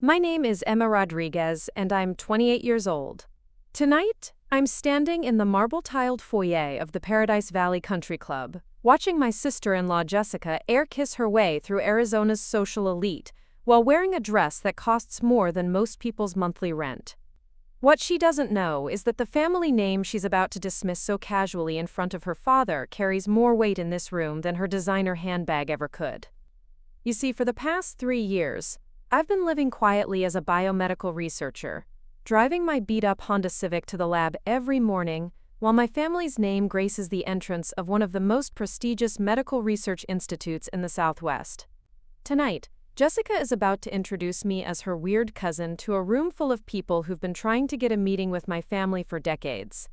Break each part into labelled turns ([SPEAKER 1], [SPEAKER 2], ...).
[SPEAKER 1] My name is Emma Rodriguez, and I'm 28 years old. Tonight, I'm standing in the marble-tiled foyer of the Paradise Valley Country Club, watching my sister-in-law Jessica air-kiss her way through Arizona's social elite while wearing a dress that costs more than most people's monthly rent. What she doesn't know is that the family name she's about to dismiss so casually in front of her father carries more weight in this room than her designer handbag ever could. You see, for the past 3 years, I've been living quietly as a biomedical researcher, driving my beat-up Honda Civic to the lab every morning while my family's name graces the entrance of one of the most prestigious medical research institutes in the Southwest. Tonight, Jessica is about to introduce me as her weird cousin to a room full of people who've been trying to get a meeting with my family for decades.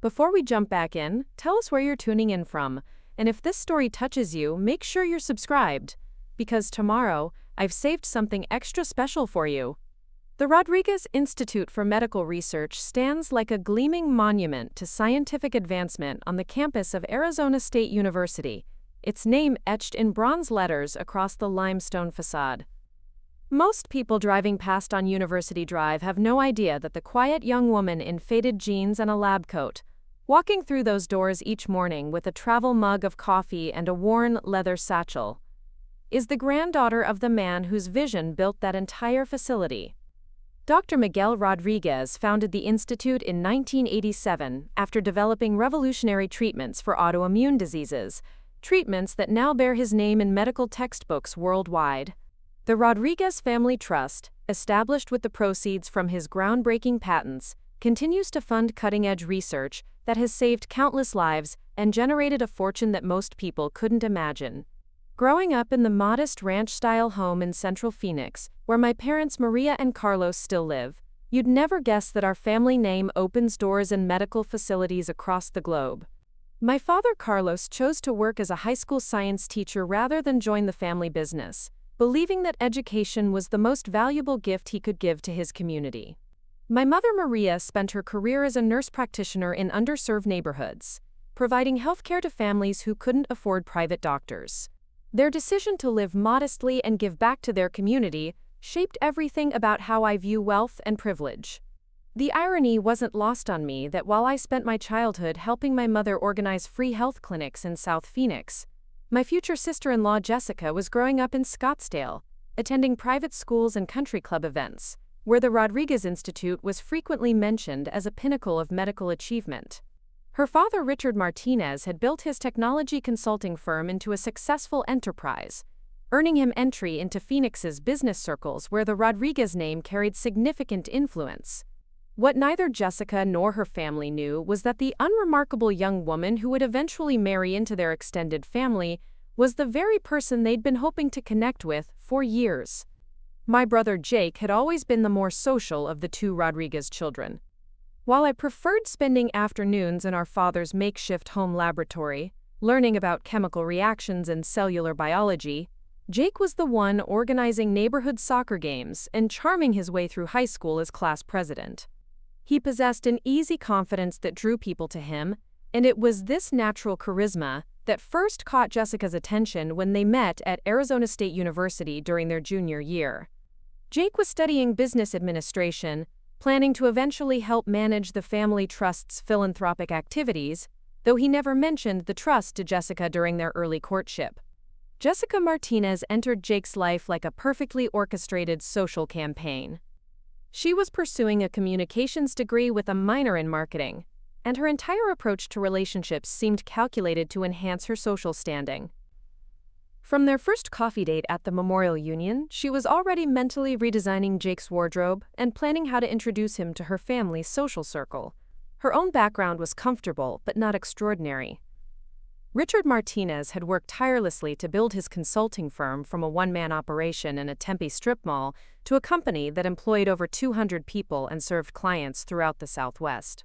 [SPEAKER 1] Before we jump back in, tell us where you're tuning in from, and if this story touches you, make sure you're subscribed, because tomorrow, I've saved something extra special for you. The Rodriguez Institute for Medical Research stands like a gleaming monument to scientific advancement on the campus of Arizona State University, its name etched in bronze letters across the limestone facade. Most people driving past on University Drive have no idea that the quiet young woman in faded jeans and a lab coat, walking through those doors each morning with a travel mug of coffee and a worn leather satchel, is the granddaughter of the man whose vision built that entire facility. Dr. Miguel Rodriguez founded the institute in 1987 after developing revolutionary treatments for autoimmune diseases, treatments that now bear his name in medical textbooks worldwide. The Rodriguez Family Trust, established with the proceeds from his groundbreaking patents, continues to fund cutting-edge research that has saved countless lives and generated a fortune that most people couldn't imagine. Growing up in the modest ranch-style home in Central Phoenix, where my parents Maria and Carlos still live, you'd never guess that our family name opens doors in medical facilities across the globe. My father Carlos chose to work as a high school science teacher rather than join the family business, believing that education was the most valuable gift he could give to his community. My mother Maria spent her career as a nurse practitioner in underserved neighborhoods, providing healthcare to families who couldn't afford private doctors. Their decision to live modestly and give back to their community shaped everything about how I view wealth and privilege. The irony wasn't lost on me that while I spent my childhood helping my mother organize free health clinics in South Phoenix, my future sister-in-law Jessica was growing up in Scottsdale, attending private schools and country club events, where the Rodriguez Institute was frequently mentioned as a pinnacle of medical achievement. Her father, Richard Martinez, had built his technology consulting firm into a successful enterprise, earning him entry into Phoenix's business circles where the Rodriguez name carried significant influence. What neither Jessica nor her family knew was that the unremarkable young woman who would eventually marry into their extended family was the very person they'd been hoping to connect with for years. My brother Jake had always been the more social of the two Rodriguez children. While I preferred spending afternoons in our father's makeshift home laboratory, learning about chemical reactions and cellular biology, Jake was the one organizing neighborhood soccer games and charming his way through high school as class president. He possessed an easy confidence that drew people to him, and it was this natural charisma that first caught Jessica's attention when they met at Arizona State University during their junior year. Jake was studying business administration, planning to eventually help manage the family trust's philanthropic activities, though he never mentioned the trust to Jessica during their early courtship. Jessica Martinez entered Jake's life like a perfectly orchestrated social campaign. She was pursuing a communications degree with a minor in marketing, and her entire approach to relationships seemed calculated to enhance her social standing. From their first coffee date at the Memorial Union, she was already mentally redesigning Jake's wardrobe and planning how to introduce him to her family's social circle. Her own background was comfortable but not extraordinary. Richard Martinez had worked tirelessly to build his consulting firm from a one-man operation in a Tempe strip mall to a company that employed over 200 people and served clients throughout the Southwest.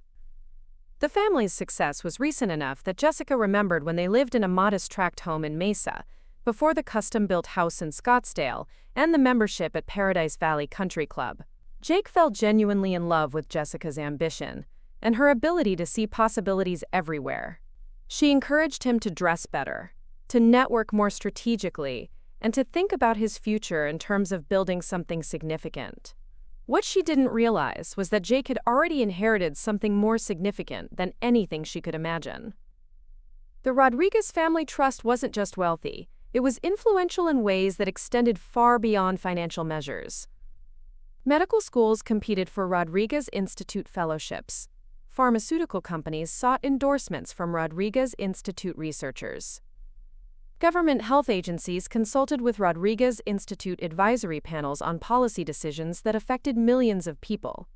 [SPEAKER 1] The family's success was recent enough that Jessica remembered when they lived in a modest tract home in Mesa, before the custom-built house in Scottsdale and the membership at Paradise Valley Country Club. Jake fell genuinely in love with Jessica's ambition and her ability to see possibilities everywhere. She encouraged him to dress better, to network more strategically, and to think about his future in terms of building something significant. What she didn't realize was that Jake had already inherited something more significant than anything she could imagine. The Rodriguez family trust wasn't just wealthy, it was influential in ways that extended far beyond financial measures. Medical schools competed for Rodriguez Institute fellowships. Pharmaceutical companies sought endorsements from Rodriguez Institute researchers. Government health agencies consulted with Rodriguez Institute advisory panels on policy decisions that affected millions of people.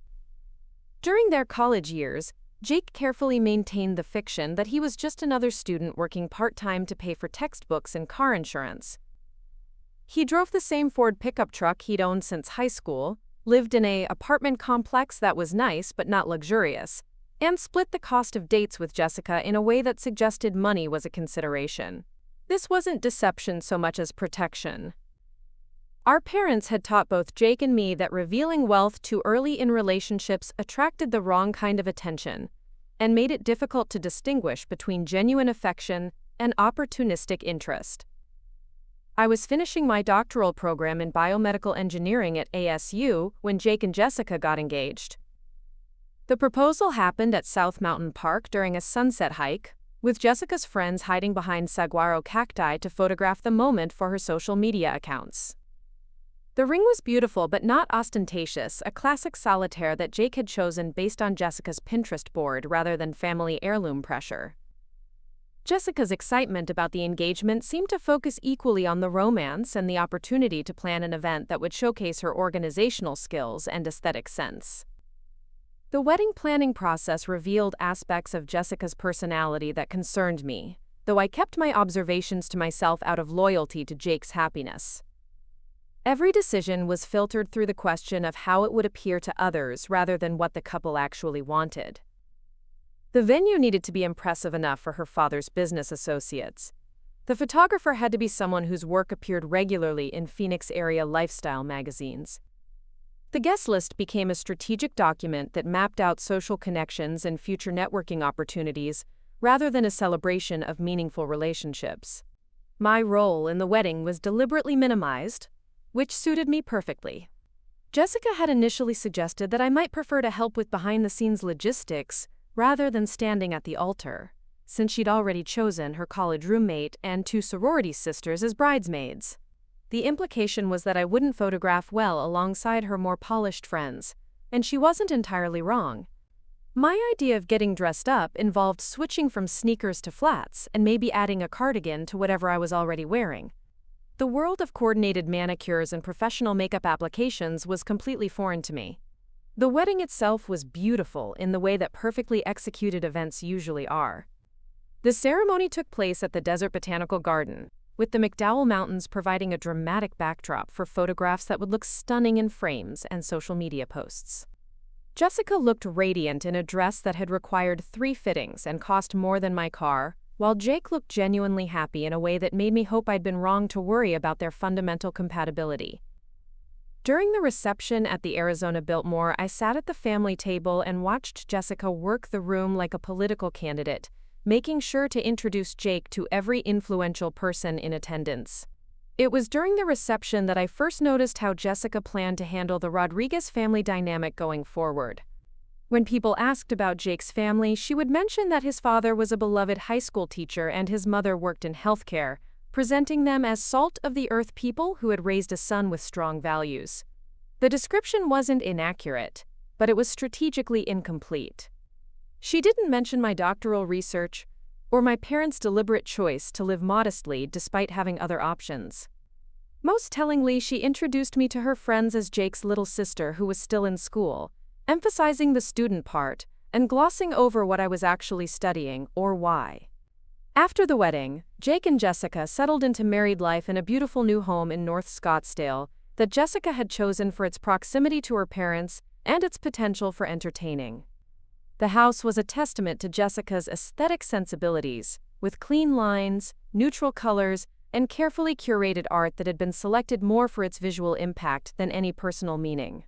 [SPEAKER 1] During their college years, Jake carefully maintained the fiction that he was just another student working part-time to pay for textbooks and car insurance. He drove the same Ford pickup truck he'd owned since high school, lived in an apartment complex that was nice but not luxurious, and split the cost of dates with Jessica in a way that suggested money was a consideration. This wasn't deception so much as protection. Our parents had taught both Jake and me that revealing wealth too early in relationships attracted the wrong kind of attention and made it difficult to distinguish between genuine affection and opportunistic interest. I was finishing my doctoral program in biomedical engineering at ASU when Jake and Jessica got engaged. The proposal happened at South Mountain Park during a sunset hike, with Jessica's friends hiding behind saguaro cacti to photograph the moment for her social media accounts. The ring was beautiful but not ostentatious, a classic solitaire that Jake had chosen based on Jessica's Pinterest board rather than family heirloom pressure. Jessica's excitement about the engagement seemed to focus equally on the romance and the opportunity to plan an event that would showcase her organizational skills and aesthetic sense. The wedding planning process revealed aspects of Jessica's personality that concerned me, though I kept my observations to myself out of loyalty to Jake's happiness. Every decision was filtered through the question of how it would appear to others rather than what the couple actually wanted. The venue needed to be impressive enough for her father's business associates. The photographer had to be someone whose work appeared regularly in Phoenix-area lifestyle magazines. The guest list became a strategic document that mapped out social connections and future networking opportunities, rather than a celebration of meaningful relationships. My role in the wedding was deliberately minimized, which suited me perfectly. Jessica had initially suggested that I might prefer to help with behind-the-scenes logistics rather than standing at the altar, since she'd already chosen her college roommate and 2 sorority sisters as bridesmaids. The implication was that I wouldn't photograph well alongside her more polished friends, and she wasn't entirely wrong. My idea of getting dressed up involved switching from sneakers to flats and maybe adding a cardigan to whatever I was already wearing. The world of coordinated manicures and professional makeup applications was completely foreign to me. The wedding itself was beautiful in the way that perfectly executed events usually are. The ceremony took place at the Desert Botanical Garden, with the McDowell Mountains providing a dramatic backdrop for photographs that would look stunning in frames and social media posts. Jessica looked radiant in a dress that had required 3 fittings and cost more than my car, while Jake looked genuinely happy in a way that made me hope I'd been wrong to worry about their fundamental compatibility. During the reception at the Arizona Biltmore, I sat at the family table and watched Jessica work the room like a political candidate, making sure to introduce Jake to every influential person in attendance. It was during the reception that I first noticed how Jessica planned to handle the Rodriguez family dynamic going forward. When people asked about Jake's family, she would mention that his father was a beloved high school teacher and his mother worked in healthcare, presenting them as salt-of-the-earth people who had raised a son with strong values. The description wasn't inaccurate, but it was strategically incomplete. She didn't mention my doctoral research or my parents' deliberate choice to live modestly despite having other options. Most tellingly, she introduced me to her friends as Jake's little sister who was still in school, emphasizing the student part and glossing over what I was actually studying or why. After the wedding, Jake and Jessica settled into married life in a beautiful new home in North Scottsdale that Jessica had chosen for its proximity to her parents and its potential for entertaining. The house was a testament to Jessica's aesthetic sensibilities, with clean lines, neutral colors, and carefully curated art that had been selected more for its visual impact than any personal meaning.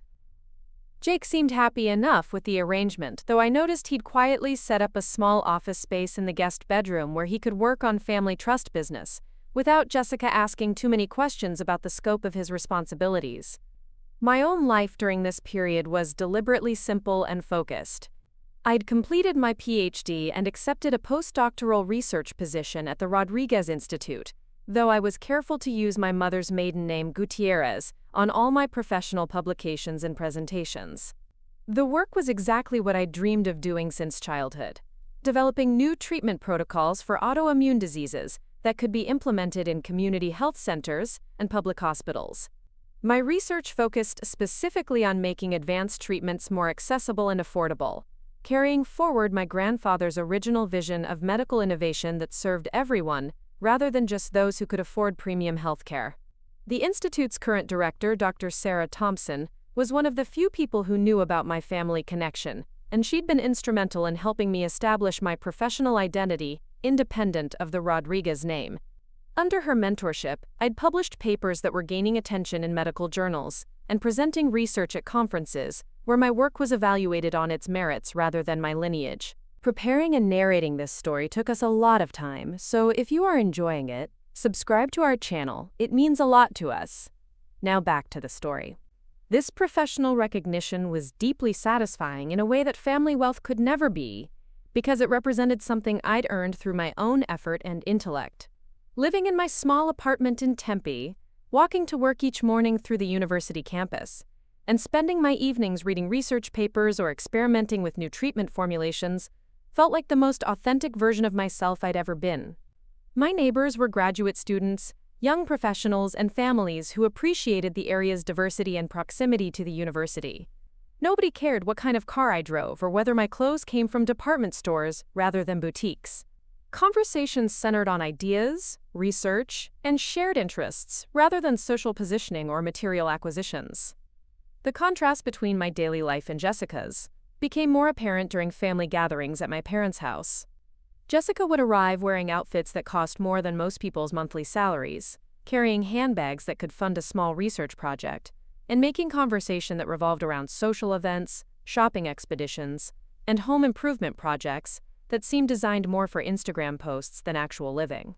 [SPEAKER 1] Jake seemed happy enough with the arrangement, though I noticed he'd quietly set up a small office space in the guest bedroom where he could work on family trust business, without Jessica asking too many questions about the scope of his responsibilities. My own life during this period was deliberately simple and focused. I'd completed my PhD and accepted a postdoctoral research position at the Rodriguez Institute, though I was careful to use my mother's maiden name Gutierrez on all my professional publications and presentations. The work was exactly what I'd dreamed of doing since childhood, developing new treatment protocols for autoimmune diseases that could be implemented in community health centers and public hospitals. My research focused specifically on making advanced treatments more accessible and affordable, carrying forward my grandfather's original vision of medical innovation that served everyone, rather than just those who could afford premium healthcare. The Institute's current director, Dr. Sarah Thompson, was one of the few people who knew about my family connection, and she'd been instrumental in helping me establish my professional identity, independent of the Rodriguez name. Under her mentorship, I'd published papers that were gaining attention in medical journals, and presenting research at conferences, where my work was evaluated on its merits rather than my lineage. Preparing and narrating this story took us a lot of time, so if you are enjoying it, subscribe to our channel. It means a lot to us. Now back to the story. This professional recognition was deeply satisfying in a way that family wealth could never be, because it represented something I'd earned through my own effort and intellect. Living in my small apartment in Tempe, walking to work each morning through the university campus, and spending my evenings reading research papers or experimenting with new treatment formulations felt like the most authentic version of myself I'd ever been. My neighbors were graduate students, young professionals, and families who appreciated the area's diversity and proximity to the university. Nobody cared what kind of car I drove or whether my clothes came from department stores rather than boutiques. Conversations centered on ideas, research, and shared interests rather than social positioning or material acquisitions. The contrast between my daily life and Jessica's became more apparent during family gatherings at my parents' house. Jessica would arrive wearing outfits that cost more than most people's monthly salaries, carrying handbags that could fund a small research project, and making conversation that revolved around social events, shopping expeditions, and home improvement projects that seemed designed more for Instagram posts than actual living.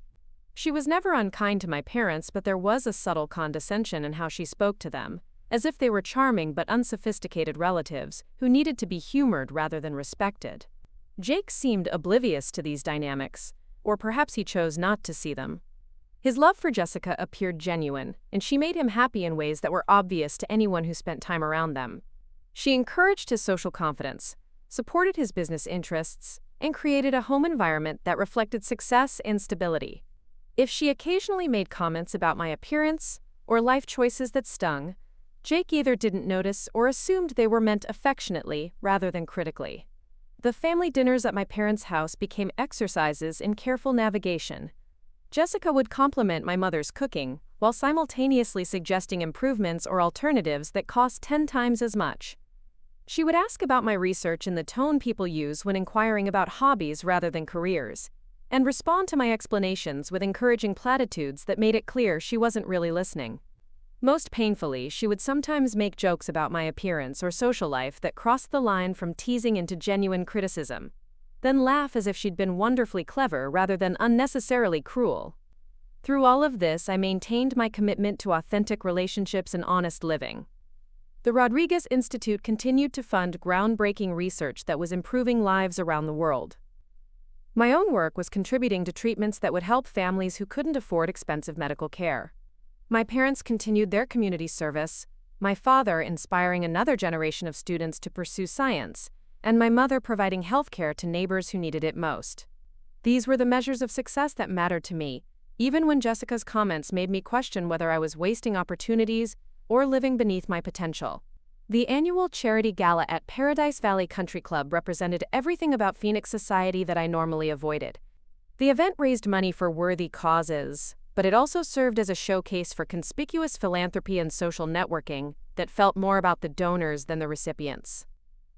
[SPEAKER 1] She was never unkind to my parents, but there was a subtle condescension in how she spoke to them, as if they were charming but unsophisticated relatives who needed to be humored rather than respected. Jake seemed oblivious to these dynamics, or perhaps he chose not to see them. His love for Jessica appeared genuine, and she made him happy in ways that were obvious to anyone who spent time around them. She encouraged his social confidence, supported his business interests, and created a home environment that reflected success and stability. If she occasionally made comments about my appearance or life choices that stung, Jake either didn't notice or assumed they were meant affectionately rather than critically. The family dinners at my parents' house became exercises in careful navigation. Jessica would compliment my mother's cooking, while simultaneously suggesting improvements or alternatives that cost 10 times as much. She would ask about my research in the tone people use when inquiring about hobbies rather than careers, and respond to my explanations with encouraging platitudes that made it clear she wasn't really listening. Most painfully, she would sometimes make jokes about my appearance or social life that crossed the line from teasing into genuine criticism, then laugh as if she'd been wonderfully clever rather than unnecessarily cruel. Through all of this, I maintained my commitment to authentic relationships and honest living. The Rodriguez Institute continued to fund groundbreaking research that was improving lives around the world. My own work was contributing to treatments that would help families who couldn't afford expensive medical care. My parents continued their community service, my father inspiring another generation of students to pursue science, and my mother providing healthcare to neighbors who needed it most. These were the measures of success that mattered to me, even when Jessica's comments made me question whether I was wasting opportunities or living beneath my potential. The annual charity gala at Paradise Valley Country Club represented everything about Phoenix society that I normally avoided. The event raised money for worthy causes, but it also served as a showcase for conspicuous philanthropy and social networking that felt more about the donors than the recipients.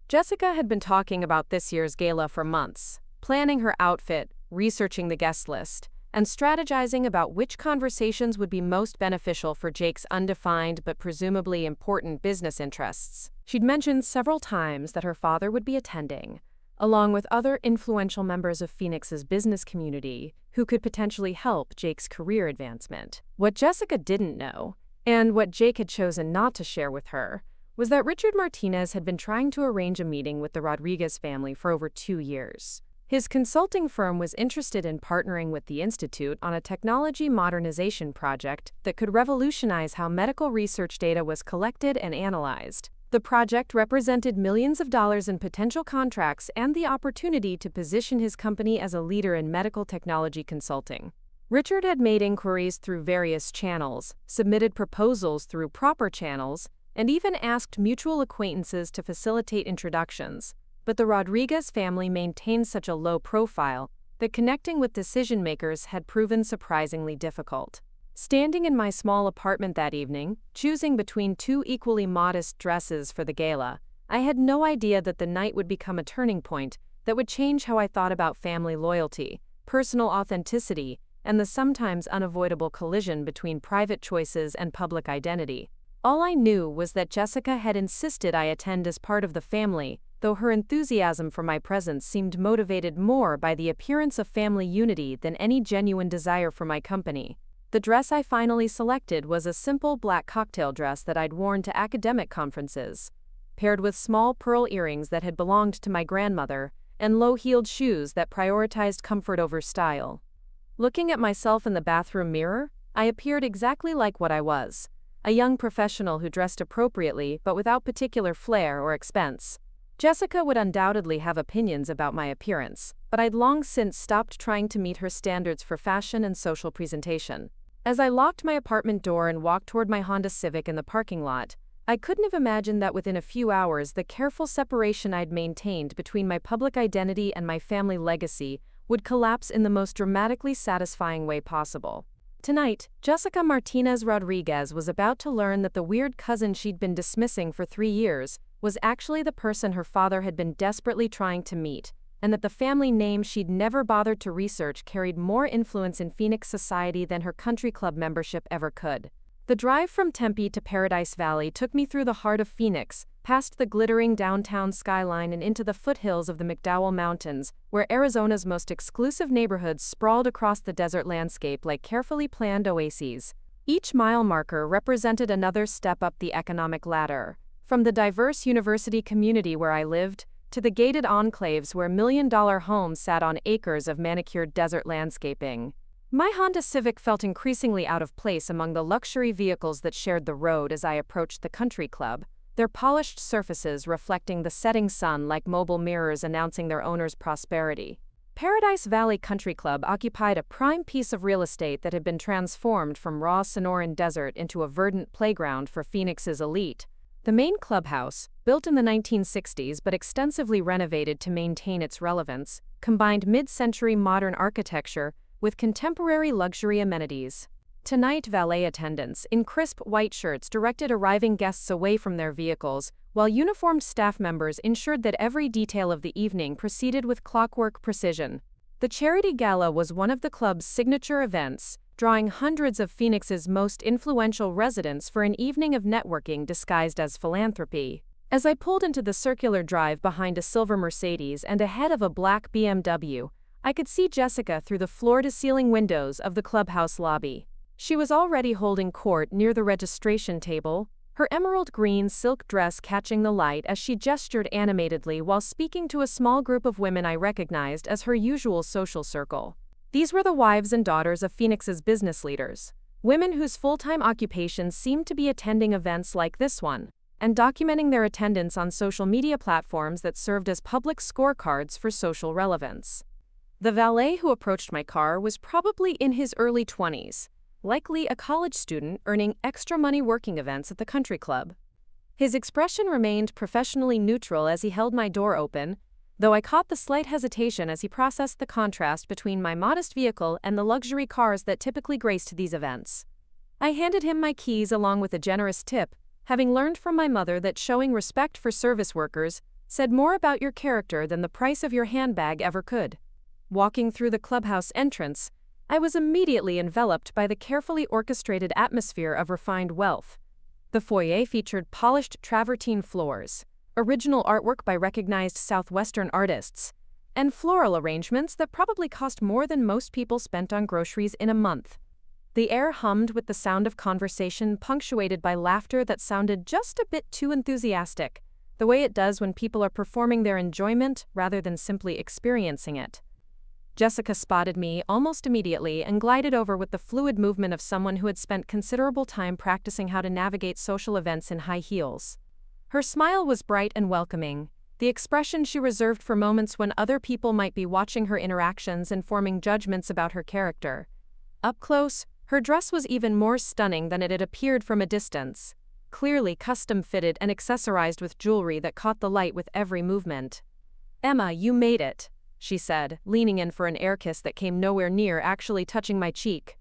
[SPEAKER 1] Jessica had been talking about this year's gala for months, planning her outfit, researching the guest list, and strategizing about which conversations would be most beneficial for Jake's undefined but presumably important business interests. She'd mentioned several times that her father would be attending, along with other influential members of Phoenix's business community who could potentially help Jake's career advancement. What Jessica didn't know, and what Jake had chosen not to share with her, was that Richard Martinez had been trying to arrange a meeting with the Rodriguez family for over 2 years. His consulting firm was interested in partnering with the Institute on a technology modernization project that could revolutionize how medical research data was collected and analyzed. The project represented millions of dollars in potential contracts and the opportunity to position his company as a leader in medical technology consulting. Richard had made inquiries through various channels, submitted proposals through proper channels, and even asked mutual acquaintances to facilitate introductions. But the Rodriguez family maintained such a low profile that connecting with decision-makers had proven surprisingly difficult. Standing in my small apartment that evening, choosing between 2 equally modest dresses for the gala, I had no idea that the night would become a turning point that would change how I thought about family loyalty, personal authenticity, and the sometimes unavoidable collision between private choices and public identity. All I knew was that Jessica had insisted I attend as part of the family, though her enthusiasm for my presence seemed motivated more by the appearance of family unity than any genuine desire for my company. The dress I finally selected was a simple black cocktail dress that I'd worn to academic conferences, paired with small pearl earrings that had belonged to my grandmother and low-heeled shoes that prioritized comfort over style. Looking at myself in the bathroom mirror, I appeared exactly like what I was, a young professional who dressed appropriately but without particular flair or expense. Jessica would undoubtedly have opinions about my appearance, but I'd long since stopped trying to meet her standards for fashion and social presentation. As I locked my apartment door and walked toward my Honda Civic in the parking lot, I couldn't have imagined that within a few hours the careful separation I'd maintained between my public identity and my family legacy would collapse in the most dramatically satisfying way possible. Tonight, Jessica Martinez Rodriguez was about to learn that the weird cousin she'd been dismissing for 3 years was actually the person her father had been desperately trying to meet, and that the family name she'd never bothered to research carried more influence in Phoenix society than her country club membership ever could. The drive from Tempe to Paradise Valley took me through the heart of Phoenix, past the glittering downtown skyline and into the foothills of the McDowell Mountains, where Arizona's most exclusive neighborhoods sprawled across the desert landscape like carefully planned oases. Each mile marker represented another step up the economic ladder, from the diverse university community where I lived, to the gated enclaves where million-dollar homes sat on acres of manicured desert landscaping. My Honda Civic felt increasingly out of place among the luxury vehicles that shared the road as I approached the country club, their polished surfaces reflecting the setting sun like mobile mirrors announcing their owner's prosperity. Paradise Valley Country Club occupied a prime piece of real estate that had been transformed from raw Sonoran desert into a verdant playground for Phoenix's elite. The main clubhouse, built in the 1960s but extensively renovated to maintain its relevance, combined mid-century modern architecture with contemporary luxury amenities. Tonight, valet attendants in crisp white shirts directed arriving guests away from their vehicles, while uniformed staff members ensured that every detail of the evening proceeded with clockwork precision. The charity gala was one of the club's signature events, drawing hundreds of Phoenix's most influential residents for an evening of networking disguised as philanthropy. As I pulled into the circular drive behind a silver Mercedes and ahead of a black BMW, I could see Jessica through the floor-to-ceiling windows of the clubhouse lobby. She was already holding court near the registration table, her emerald green silk dress catching the light as she gestured animatedly while speaking to a small group of women I recognized as her usual social circle. These were the wives and daughters of Phoenix's business leaders, women whose full-time occupations seemed to be attending events like this one, and documenting their attendance on social media platforms that served as public scorecards for social relevance. The valet who approached my car was probably in his early 20s, likely a college student earning extra money working events at the country club. His expression remained professionally neutral as he held my door open, though I caught the slight hesitation as he processed the contrast between my modest vehicle and the luxury cars that typically graced these events. I handed him my keys along with a generous tip, having learned from my mother that showing respect for service workers said more about your character than the price of your handbag ever could. Walking through the clubhouse entrance, I was immediately enveloped by the carefully orchestrated atmosphere of refined wealth. The foyer featured polished travertine floors, original artwork by recognized Southwestern artists, and floral arrangements that probably cost more than most people spent on groceries in a month. The air hummed with the sound of conversation, punctuated by laughter that sounded just a bit too enthusiastic, the way it does when people are performing their enjoyment rather than simply experiencing it. Jessica spotted me almost immediately and glided over with the fluid movement of someone who had spent considerable time practicing how to navigate social events in high heels. Her smile was bright and welcoming, the expression she reserved for moments when other people might be watching her interactions and forming judgments about her character. Up close, her dress was even more stunning than it had appeared from a distance, clearly custom-fitted and accessorized with jewelry that caught the light with every movement. "Emma, you made it," she said, leaning in for an air kiss that came nowhere near actually touching my cheek.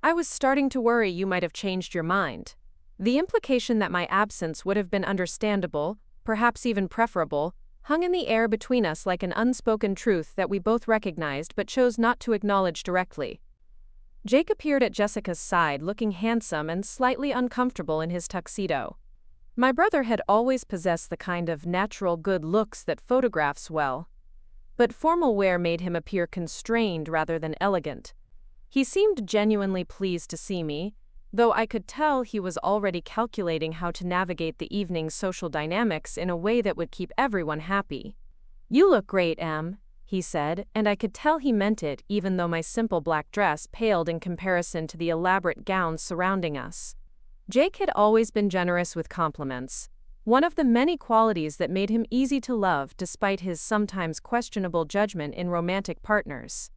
[SPEAKER 1] "I was starting to worry you might have changed your mind." The implication that my absence would have been understandable, perhaps even preferable, hung in the air between us like an unspoken truth that we both recognized but chose not to acknowledge directly. Jake appeared at Jessica's side, looking handsome and slightly uncomfortable in his tuxedo. My brother had always possessed the kind of natural good looks that photographs well, but formal wear made him appear constrained rather than elegant. He seemed genuinely pleased to see me, though I could tell he was already calculating how to navigate the evening's social dynamics in a way that would keep everyone happy. "You look great, Em," he said, and I could tell he meant it even though my simple black dress paled in comparison to the elaborate gowns surrounding us. Jake had always been generous with compliments, one of the many qualities that made him easy to love despite his sometimes questionable judgment in romantic partners.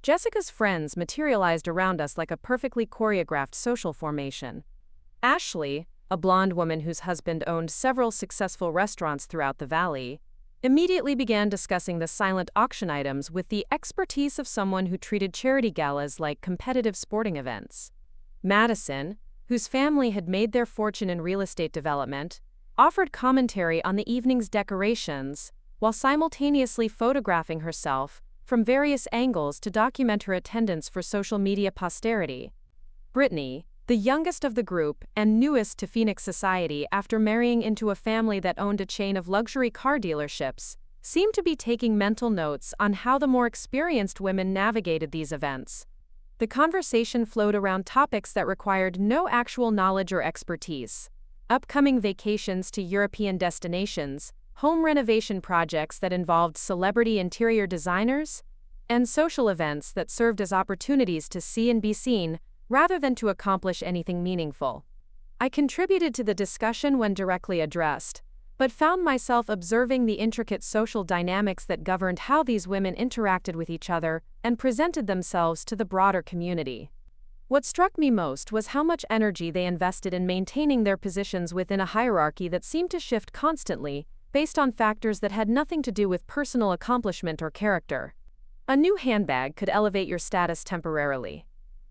[SPEAKER 1] Jessica's friends materialized around us like a perfectly choreographed social formation. Ashley, a blonde woman whose husband owned several successful restaurants throughout the valley, immediately began discussing the silent auction items with the expertise of someone who treated charity galas like competitive sporting events. Madison, whose family had made their fortune in real estate development, offered commentary on the evening's decorations, while simultaneously photographing herself from various angles to document her attendance for social media posterity. Brittany, the youngest of the group and newest to Phoenix society after marrying into a family that owned a chain of luxury car dealerships, seemed to be taking mental notes on how the more experienced women navigated these events. The conversation flowed around topics that required no actual knowledge or expertise: upcoming vacations to European destinations, home renovation projects that involved celebrity interior designers, and social events that served as opportunities to see and be seen, rather than to accomplish anything meaningful. I contributed to the discussion when directly addressed, but found myself observing the intricate social dynamics that governed how these women interacted with each other and presented themselves to the broader community. What struck me most was how much energy they invested in maintaining their positions within a hierarchy that seemed to shift constantly, based on factors that had nothing to do with personal accomplishment or character. A new handbag could elevate your status temporarily.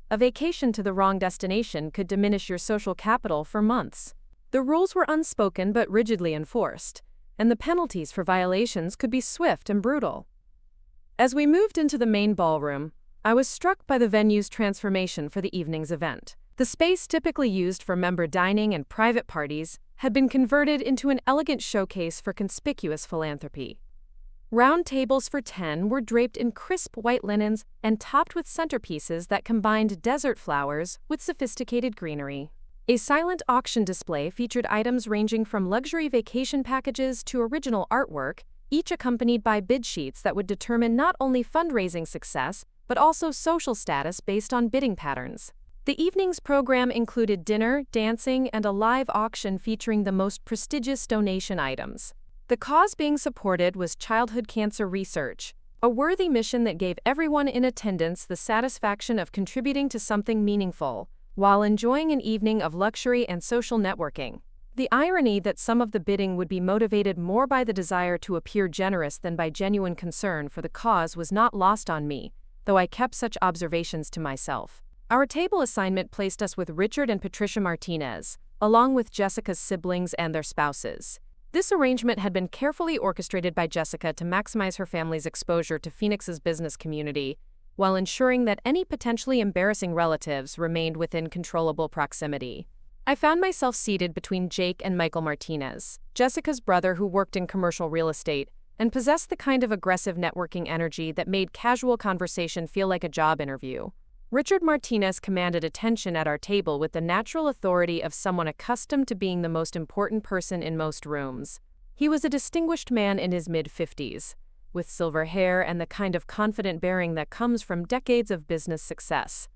[SPEAKER 1] A vacation to the wrong destination could diminish your social capital for months. The rules were unspoken but rigidly enforced, and the penalties for violations could be swift and brutal. As we moved into the main ballroom, I was struck by the venue's transformation for the evening's event. The space typically used for member dining and private parties had been converted into an elegant showcase for conspicuous philanthropy. Round tables for 10 were draped in crisp white linens and topped with centerpieces that combined desert flowers with sophisticated greenery. A silent auction display featured items ranging from luxury vacation packages to original artwork, each accompanied by bid sheets that would determine not only fundraising success, but also social status based on bidding patterns. The evening's program included dinner, dancing, and a live auction featuring the most prestigious donation items. The cause being supported was childhood cancer research, a worthy mission that gave everyone in attendance the satisfaction of contributing to something meaningful, while enjoying an evening of luxury and social networking. The irony that some of the bidding would be motivated more by the desire to appear generous than by genuine concern for the cause was not lost on me, though I kept such observations to myself. Our table assignment placed us with Richard and Patricia Martinez, along with Jessica's siblings and their spouses. This arrangement had been carefully orchestrated by Jessica to maximize her family's exposure to Phoenix's business community, while ensuring that any potentially embarrassing relatives remained within controllable proximity. I found myself seated between Jake and Michael Martinez, Jessica's brother who worked in commercial real estate and possessed the kind of aggressive networking energy that made casual conversation feel like a job interview. Richard Martinez commanded attention at our table with the natural authority of someone accustomed to being the most important person in most rooms. He was a distinguished man in his mid-50s, with silver hair and the kind of confident bearing that comes from decades of business success.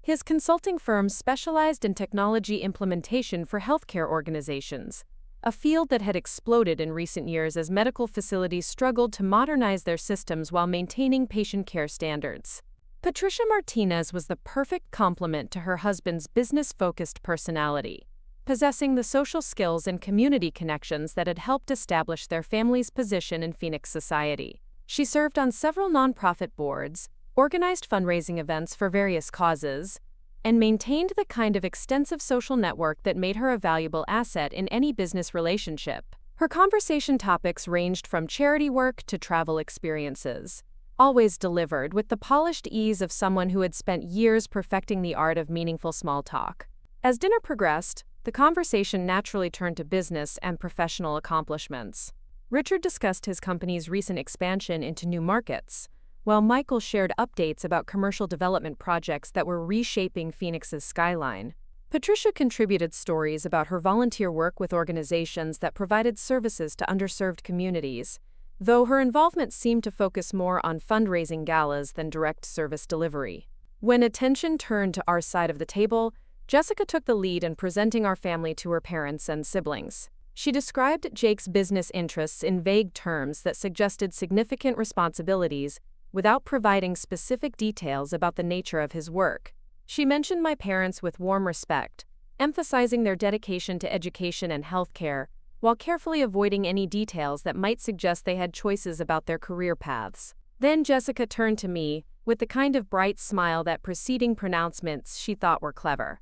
[SPEAKER 1] His consulting firm specialized in technology implementation for healthcare organizations, a field that had exploded in recent years as medical facilities struggled to modernize their systems while maintaining patient care standards. Patricia Martinez was the perfect complement to her husband's business-focused personality, possessing the social skills and community connections that had helped establish their family's position in Phoenix society. She served on several nonprofit boards, organized fundraising events for various causes, and maintained the kind of extensive social network that made her a valuable asset in any business relationship. Her conversation topics ranged from charity work to travel experiences, always delivered with the polished ease of someone who had spent years perfecting the art of meaningful small talk. As dinner progressed, the conversation naturally turned to business and professional accomplishments. Richard discussed his company's recent expansion into new markets, while Michael shared updates about commercial development projects that were reshaping Phoenix's skyline. Patricia contributed stories about her volunteer work with organizations that provided services to underserved communities, though her involvement seemed to focus more on fundraising galas than direct service delivery. When attention turned to our side of the table, Jessica took the lead in presenting our family to her parents and siblings. She described Jake's business interests in vague terms that suggested significant responsibilities without providing specific details about the nature of his work. She mentioned my parents with warm respect, emphasizing their dedication to education and healthcare, while carefully avoiding any details that might suggest they had choices about their career paths. Then Jessica turned to me, with the kind of bright smile that preceding pronouncements she thought were clever.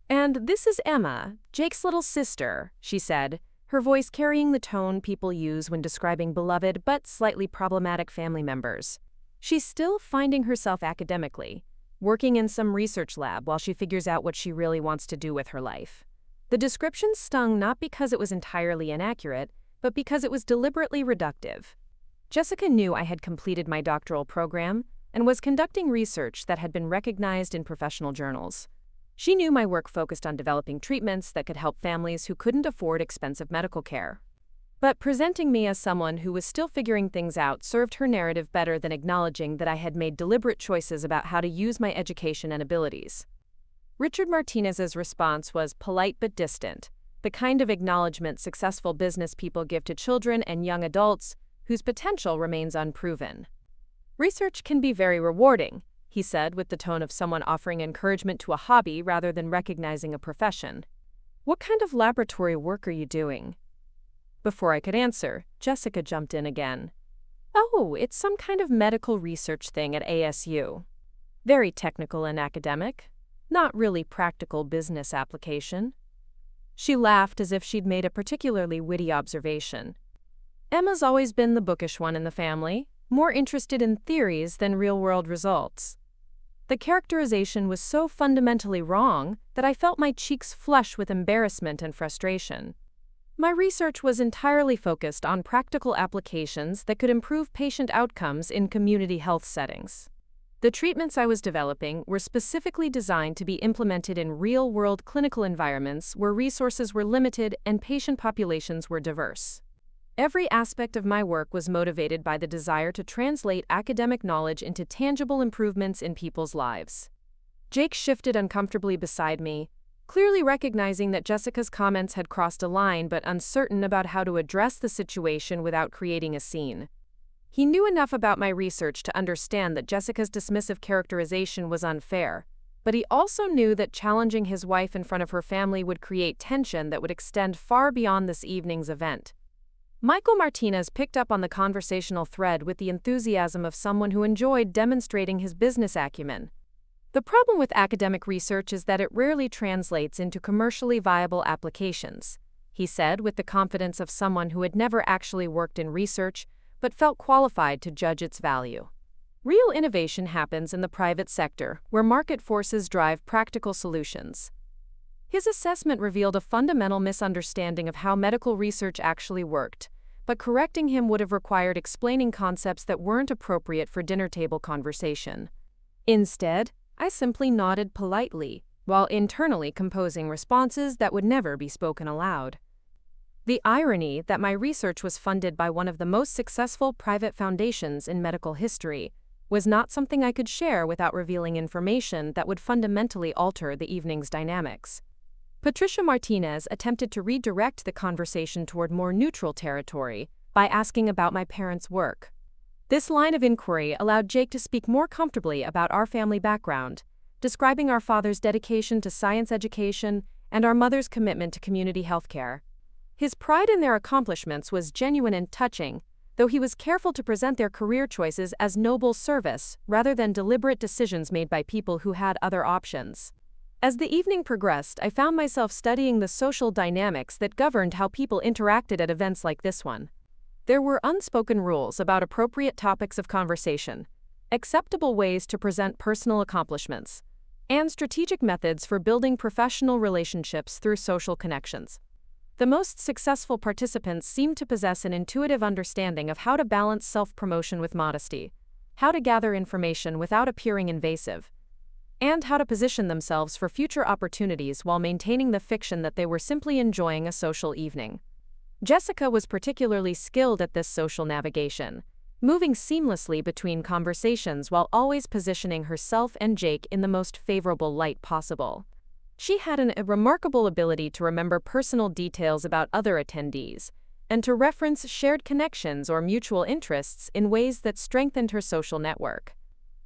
[SPEAKER 1] "And this is Emma, Jake's little sister," she said, her voice carrying the tone people use when describing beloved but slightly problematic family members. She's still finding herself academically, working in some research lab while she figures out what she really wants to do with her life. The description stung not because it was entirely inaccurate, but because it was deliberately reductive. Jessica knew I had completed my doctoral program and was conducting research that had been recognized in professional journals. She knew my work focused on developing treatments that could help families who couldn't afford expensive medical care. But presenting me as someone who was still figuring things out served her narrative better than acknowledging that I had made deliberate choices about how to use my education and abilities. Richard Martinez's response was polite but distant, the kind of acknowledgement successful business people give to children and young adults whose potential remains unproven. "Research can be very rewarding," he said with the tone of someone offering encouragement to a hobby rather than recognizing a profession. "What kind of laboratory work are you doing?" Before I could answer, Jessica jumped in again. "Oh, it's some kind of medical research thing at ASU. Very technical and academic. Not really practical business application." She laughed as if she'd made a particularly witty observation. "Emma's always been the bookish one in the family, more interested in theories than real-world results." The characterization was so fundamentally wrong that I felt my cheeks flush with embarrassment and frustration. My research was entirely focused on practical applications that could improve patient outcomes in community health settings. The treatments I was developing were specifically designed to be implemented in real-world clinical environments where resources were limited and patient populations were diverse. Every aspect of my work was motivated by the desire to translate academic knowledge into tangible improvements in people's lives. Jake shifted uncomfortably beside me, clearly recognizing that Jessica's comments had crossed a line but uncertain about how to address the situation without creating a scene. He knew enough about my research to understand that Jessica's dismissive characterization was unfair, but he also knew that challenging his wife in front of her family would create tension that would extend far beyond this evening's event. Michael Martinez picked up on the conversational thread with the enthusiasm of someone who enjoyed demonstrating his business acumen. "The problem with academic research is that it rarely translates into commercially viable applications," he said with the confidence of someone who had never actually worked in research but felt qualified to judge its value. "Real innovation happens in the private sector, where market forces drive practical solutions. His assessment revealed a fundamental misunderstanding of how medical research actually worked, but correcting him would have required explaining concepts that weren't appropriate for dinner table conversation. Instead, I simply nodded politely, while internally composing responses that would never be spoken aloud. The irony that my research was funded by one of the most successful private foundations in medical history was not something I could share without revealing information that would fundamentally alter the evening's dynamics. Patricia Martinez attempted to redirect the conversation toward more neutral territory by asking about my parents' work. This line of inquiry allowed Jake to speak more comfortably about our family background, describing our father's dedication to science education and our mother's commitment to community healthcare. His pride in their accomplishments was genuine and touching, though he was careful to present their career choices as noble service rather than deliberate decisions made by people who had other options. As the evening progressed, I found myself studying the social dynamics that governed how people interacted at events like this one. There were unspoken rules about appropriate topics of conversation, acceptable ways to present personal accomplishments, and strategic methods for building professional relationships through social connections. The most successful participants seemed to possess an intuitive understanding of how to balance self-promotion with modesty, how to gather information without appearing invasive, and how to position themselves for future opportunities while maintaining the fiction that they were simply enjoying a social evening. Jessica was particularly skilled at this social navigation, moving seamlessly between conversations while always positioning herself and Jake in the most favorable light possible. She had a remarkable ability to remember personal details about other attendees, and to reference shared connections or mutual interests in ways that strengthened her social network.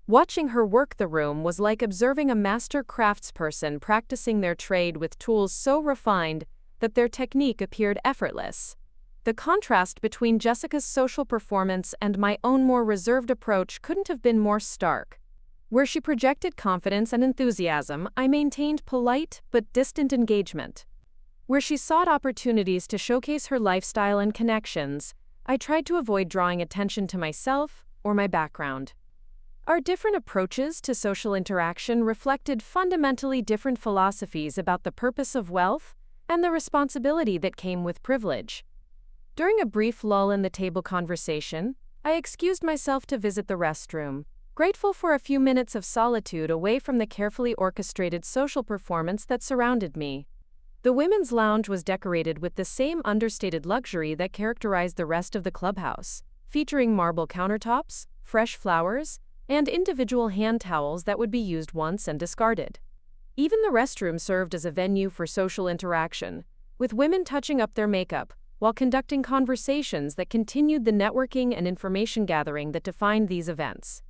[SPEAKER 1] Watching her work the room was like observing a master craftsperson practicing their trade with tools so refined that their technique appeared effortless. The contrast between Jessica's social performance and my own more reserved approach couldn't have been more stark. Where she projected confidence and enthusiasm, I maintained polite but distant engagement. Where she sought opportunities to showcase her lifestyle and connections, I tried to avoid drawing attention to myself or my background. Our different approaches to social interaction reflected fundamentally different philosophies about the purpose of wealth and the responsibility that came with privilege. During a brief lull in the table conversation, I excused myself to visit the restroom, grateful for a few minutes of solitude away from the carefully orchestrated social performance that surrounded me. The women's lounge was decorated with the same understated luxury that characterized the rest of the clubhouse, featuring marble countertops, fresh flowers, and individual hand towels that would be used once and discarded. Even the restroom served as a venue for social interaction, with women touching up their makeup while conducting conversations that continued the networking and information gathering that defined these events.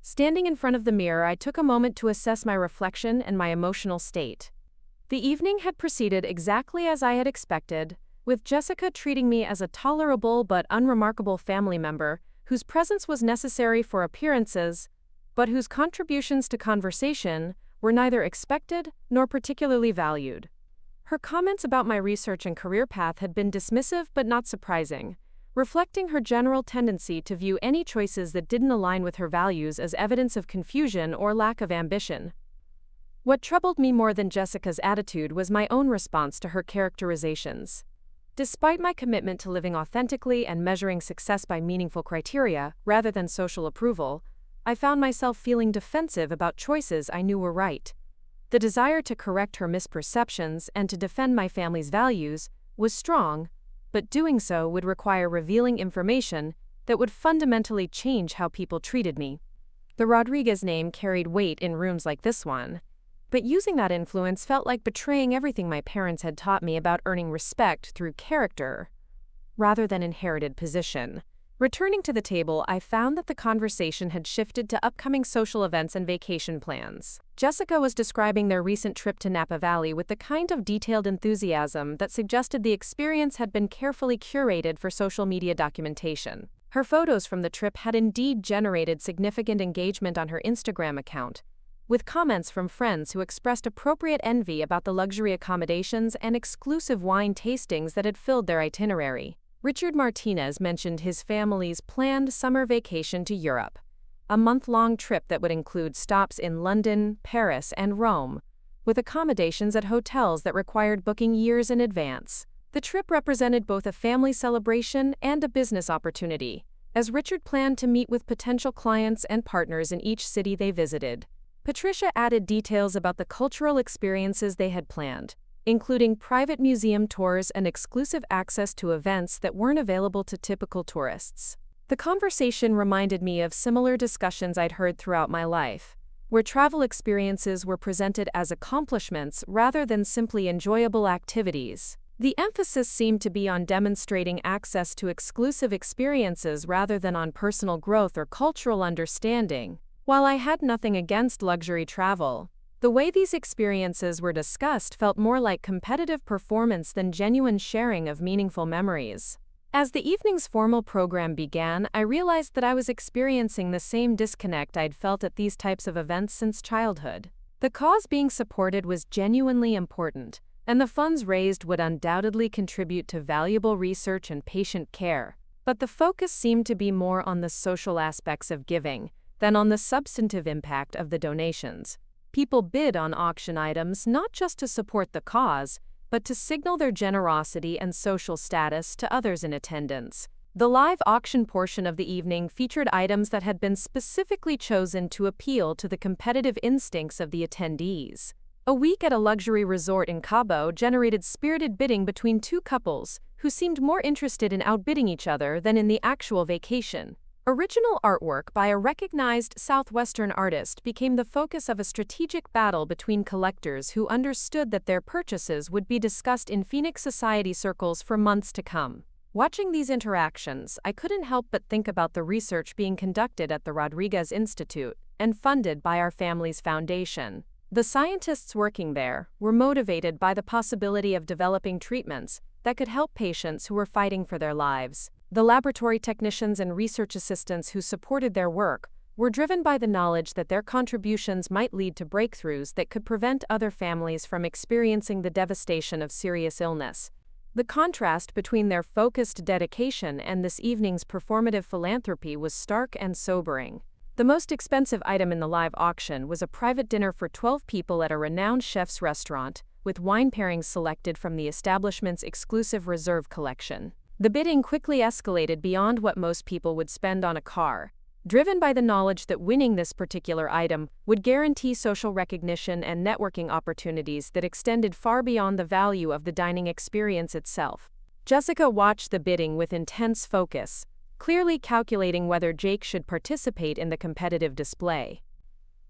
[SPEAKER 1] Standing in front of the mirror, I took a moment to assess my reflection and my emotional state. The evening had proceeded exactly as I had expected, with Jessica treating me as a tolerable but unremarkable family member whose presence was necessary for appearances, but whose contributions to conversation were neither expected nor particularly valued. Her comments about my research and career path had been dismissive but not surprising, reflecting her general tendency to view any choices that didn't align with her values as evidence of confusion or lack of ambition. What troubled me more than Jessica's attitude was my own response to her characterizations. Despite my commitment to living authentically and measuring success by meaningful criteria rather than social approval, I found myself feeling defensive about choices I knew were right. The desire to correct her misperceptions and to defend my family's values was strong, but doing so would require revealing information that would fundamentally change how people treated me. The Rodriguez name carried weight in rooms like this one, but using that influence felt like betraying everything my parents had taught me about earning respect through character, rather than inherited position. Returning to the table, I found that the conversation had shifted to upcoming social events and vacation plans. Jessica was describing their recent trip to Napa Valley with the kind of detailed enthusiasm that suggested the experience had been carefully curated for social media documentation. Her photos from the trip had indeed generated significant engagement on her Instagram account, with comments from friends who expressed appropriate envy about the luxury accommodations and exclusive wine tastings that had filled their itinerary. Richard Martinez mentioned his family's planned summer vacation to Europe, a month-long trip that would include stops in London, Paris, and Rome, with accommodations at hotels that required booking years in advance. The trip represented both a family celebration and a business opportunity, as Richard planned to meet with potential clients and partners in each city they visited. Patricia added details about the cultural experiences they had planned, including private museum tours and exclusive access to events that weren't available to typical tourists. The conversation reminded me of similar discussions I'd heard throughout my life, where travel experiences were presented as accomplishments rather than simply enjoyable activities. The emphasis seemed to be on demonstrating access to exclusive experiences rather than on personal growth or cultural understanding. While I had nothing against luxury travel, the way these experiences were discussed felt more like competitive performance than genuine sharing of meaningful memories. As the evening's formal program began, I realized that I was experiencing the same disconnect I'd felt at these types of events since childhood. The cause being supported was genuinely important, and the funds raised would undoubtedly contribute to valuable research and patient care. But the focus seemed to be more on the social aspects of giving than on the substantive impact of the donations. People bid on auction items not just to support the cause, but to signal their generosity and social status to others in attendance. The live auction portion of the evening featured items that had been specifically chosen to appeal to the competitive instincts of the attendees. A week at a luxury resort in Cabo generated spirited bidding between two couples who seemed more interested in outbidding each other than in the actual vacation. Original artwork by a recognized Southwestern artist became the focus of a strategic battle between collectors who understood that their purchases would be discussed in Phoenix society circles for months to come. Watching these interactions, I couldn't help but think about the research being conducted at the Rodriguez Institute and funded by our family's foundation. The scientists working there were motivated by the possibility of developing treatments that could help patients who were fighting for their lives. The laboratory technicians and research assistants who supported their work were driven by the knowledge that their contributions might lead to breakthroughs that could prevent other families from experiencing the devastation of serious illness. The contrast between their focused dedication and this evening's performative philanthropy was stark and sobering. The most expensive item in the live auction was a private dinner for 12 people at a renowned chef's restaurant, with wine pairings selected from the establishment's exclusive reserve collection. The bidding quickly escalated beyond what most people would spend on a car, driven by the knowledge that winning this particular item would guarantee social recognition and networking opportunities that extended far beyond the value of the dining experience itself. Jessica watched the bidding with intense focus, clearly calculating whether Jake should participate in the competitive display.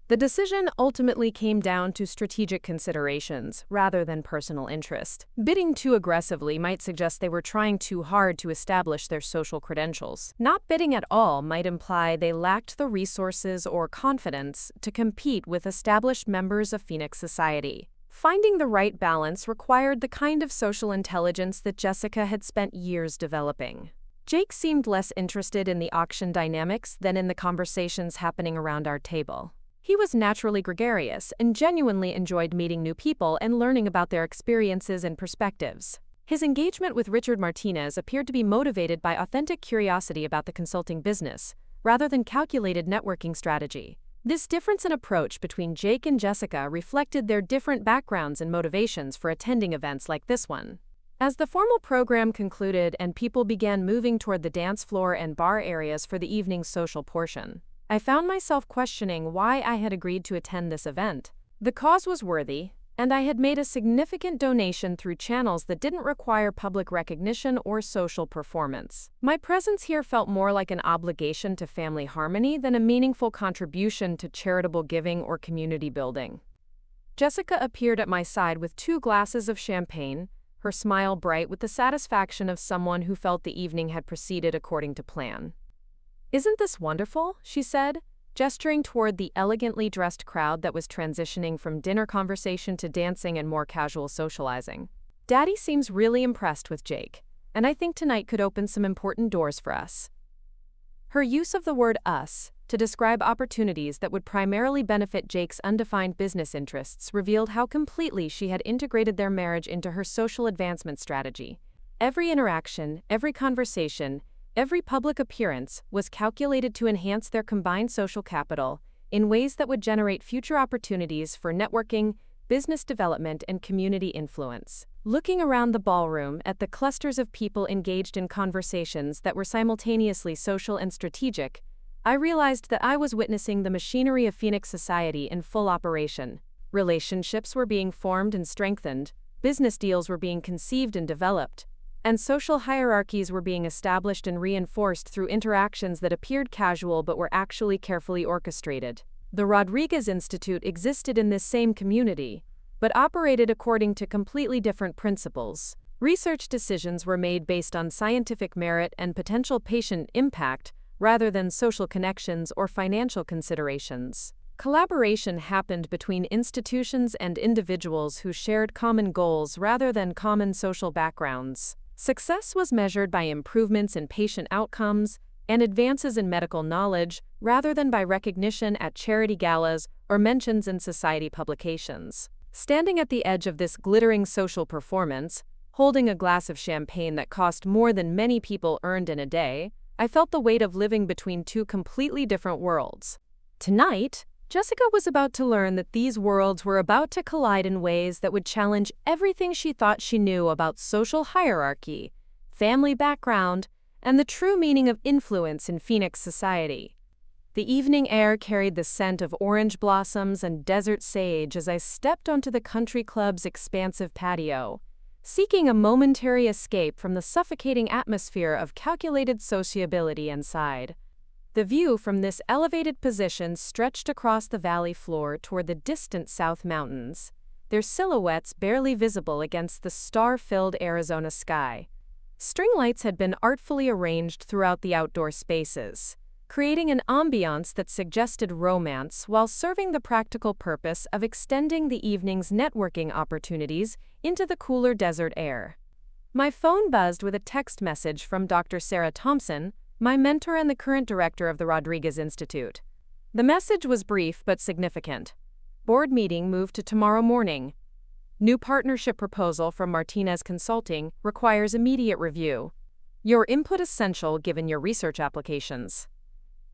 [SPEAKER 1] The decision ultimately came down to strategic considerations rather than personal interest. Bidding too aggressively might suggest they were trying too hard to establish their social credentials. Not bidding at all might imply they lacked the resources or confidence to compete with established members of Phoenix society. Finding the right balance required the kind of social intelligence that Jessica had spent years developing. Jake seemed less interested in the auction dynamics than in the conversations happening around our table. He was naturally gregarious and genuinely enjoyed meeting new people and learning about their experiences and perspectives. His engagement with Richard Martinez appeared to be motivated by authentic curiosity about the consulting business, rather than calculated networking strategy. This difference in approach between Jake and Jessica reflected their different backgrounds and motivations for attending events like this one. As the formal program concluded and people began moving toward the dance floor and bar areas for the evening's social portion, I found myself questioning why I had agreed to attend this event. The cause was worthy, and I had made a significant donation through channels that didn't require public recognition or social performance. My presence here felt more like an obligation to family harmony than a meaningful contribution to charitable giving or community building. Jessica appeared at my side with 2 glasses of champagne, her smile bright with the satisfaction of someone who felt the evening had proceeded according to plan. "Isn't this wonderful?" she said, gesturing toward the elegantly dressed crowd that was transitioning from dinner conversation to dancing and more casual socializing. "Daddy seems really impressed with Jake, and I think tonight could open some important doors for us." Her use of the word "us" to describe opportunities that would primarily benefit Jake's undefined business interests revealed how completely she had integrated their marriage into her social advancement strategy. Every interaction, every conversation, every public appearance was calculated to enhance their combined social capital in ways that would generate future opportunities for networking, business development, and community influence. Looking around the ballroom at the clusters of people engaged in conversations that were simultaneously social and strategic, I realized that I was witnessing the machinery of Phoenix society in full operation. Relationships were being formed and strengthened, business deals were being conceived and developed, and social hierarchies were being established and reinforced through interactions that appeared casual but were actually carefully orchestrated. The Rodriguez Institute existed in this same community, but operated according to completely different principles. Research decisions were made based on scientific merit and potential patient impact rather than social connections or financial considerations. Collaboration happened between institutions and individuals who shared common goals rather than common social backgrounds. Success was measured by improvements in patient outcomes and advances in medical knowledge rather than by recognition at charity galas or mentions in society publications. Standing at the edge of this glittering social performance, holding a glass of champagne that cost more than many people earned in a day, I felt the weight of living between two completely different worlds. Tonight, Jessica was about to learn that these worlds were about to collide in ways that would challenge everything she thought she knew about social hierarchy, family background, and the true meaning of influence in Phoenix society. The evening air carried the scent of orange blossoms and desert sage as I stepped onto the country club's expansive patio, seeking a momentary escape from the suffocating atmosphere of calculated sociability inside. The view from this elevated position stretched across the valley floor toward the distant South Mountains, their silhouettes barely visible against the star-filled Arizona sky. String lights had been artfully arranged throughout the outdoor spaces, creating an ambiance that suggested romance while serving the practical purpose of extending the evening's networking opportunities into the cooler desert air. My phone buzzed with a text message from Dr. Sarah Thompson, my mentor and the current director of the Rodriguez Institute. The message was brief but significant. Board meeting moved to tomorrow morning. New partnership proposal from Martinez Consulting requires immediate review. Your input essential given your research applications.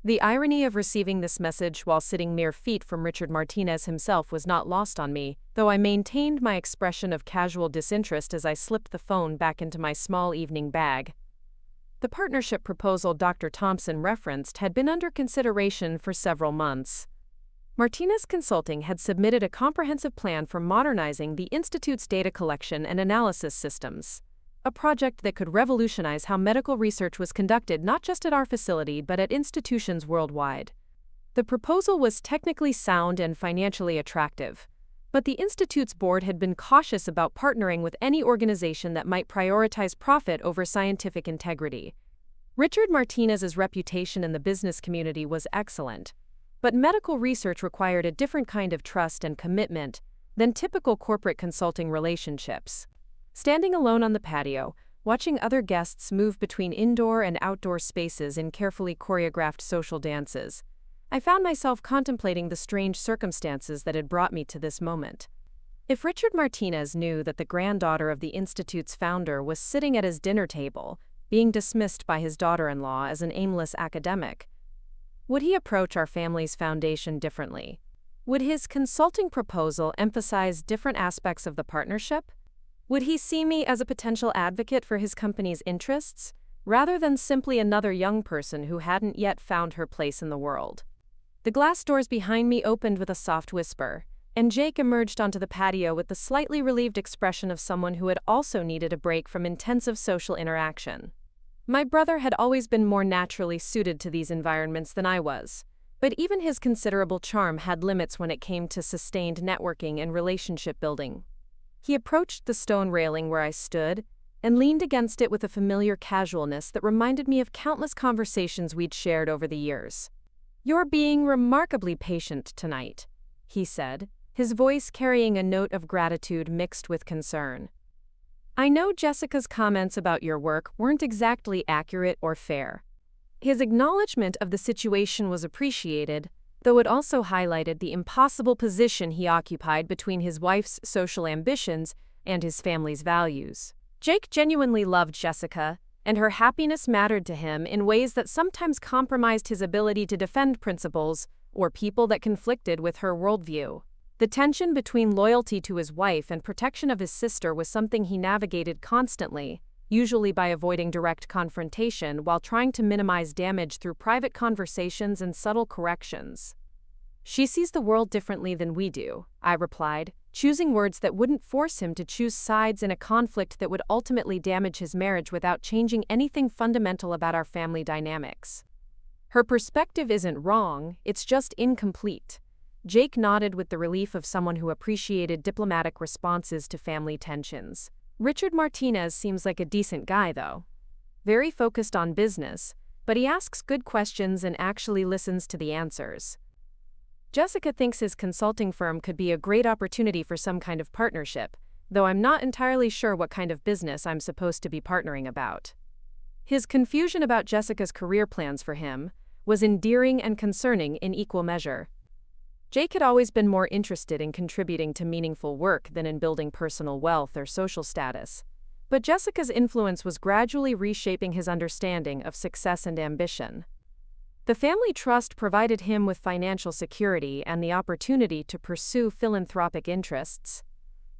[SPEAKER 1] The irony of receiving this message while sitting mere feet from Richard Martinez himself was not lost on me, though I maintained my expression of casual disinterest as I slipped the phone back into my small evening bag. The partnership proposal Dr. Thompson referenced had been under consideration for several months. Martinez Consulting had submitted a comprehensive plan for modernizing the Institute's data collection and analysis systems, a project that could revolutionize how medical research was conducted not just at our facility but at institutions worldwide. The proposal was technically sound and financially attractive, but the Institute's board had been cautious about partnering with any organization that might prioritize profit over scientific integrity. Richard Martinez's reputation in the business community was excellent, but medical research required a different kind of trust and commitment than typical corporate consulting relationships. Standing alone on the patio, watching other guests move between indoor and outdoor spaces in carefully choreographed social dances, I found myself contemplating the strange circumstances that had brought me to this moment. If Richard Martinez knew that the granddaughter of the Institute's founder was sitting at his dinner table, being dismissed by his daughter-in-law as an aimless academic, would he approach our family's foundation differently? Would his consulting proposal emphasize different aspects of the partnership? Would he see me as a potential advocate for his company's interests, rather than simply another young person who hadn't yet found her place in the world? The glass doors behind me opened with a soft whisper, and Jake emerged onto the patio with the slightly relieved expression of someone who had also needed a break from intensive social interaction. My brother had always been more naturally suited to these environments than I was, but even his considerable charm had limits when it came to sustained networking and relationship building. He approached the stone railing where I stood and leaned against it with a familiar casualness that reminded me of countless conversations we'd shared over the years. "You're being remarkably patient tonight," he said, his voice carrying a note of gratitude mixed with concern. "I know Jessica's comments about your work weren't exactly accurate or fair." His acknowledgement of the situation was appreciated, though it also highlighted the impossible position he occupied between his wife's social ambitions and his family's values. Jake genuinely loved Jessica, and her happiness mattered to him in ways that sometimes compromised his ability to defend principles or people that conflicted with her worldview. The tension between loyalty to his wife and protection of his sister was something he navigated constantly, usually by avoiding direct confrontation while trying to minimize damage through private conversations and subtle corrections. "She sees the world differently than we do," I replied, choosing words that wouldn't force him to choose sides in a conflict that would ultimately damage his marriage without changing anything fundamental about our family dynamics. "Her perspective isn't wrong, it's just incomplete." Jake nodded with the relief of someone who appreciated diplomatic responses to family tensions. "Richard Martinez seems like a decent guy, though. Very focused on business, but he asks good questions and actually listens to the answers. Jessica thinks his consulting firm could be a great opportunity for some kind of partnership, though I'm not entirely sure what kind of business I'm supposed to be partnering about." His confusion about Jessica's career plans for him was endearing and concerning in equal measure. Jake had always been more interested in contributing to meaningful work than in building personal wealth or social status. But Jessica's influence was gradually reshaping his understanding of success and ambition. The family trust provided him with financial security and the opportunity to pursue philanthropic interests.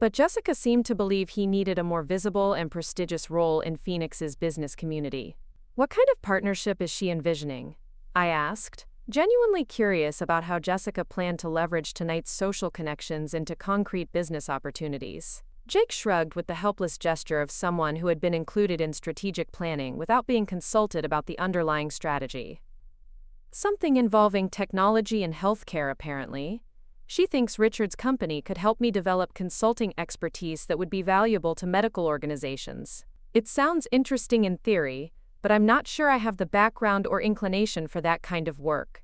[SPEAKER 1] But Jessica seemed to believe he needed a more visible and prestigious role in Phoenix's business community. "What kind of partnership is she envisioning?" I asked, genuinely curious about how Jessica planned to leverage tonight's social connections into concrete business opportunities. Jake shrugged with the helpless gesture of someone who had been included in strategic planning without being consulted about the underlying strategy. "Something involving technology and healthcare, apparently. She thinks Richard's company could help me develop consulting expertise that would be valuable to medical organizations. It sounds interesting in theory, but I'm not sure I have the background or inclination for that kind of work."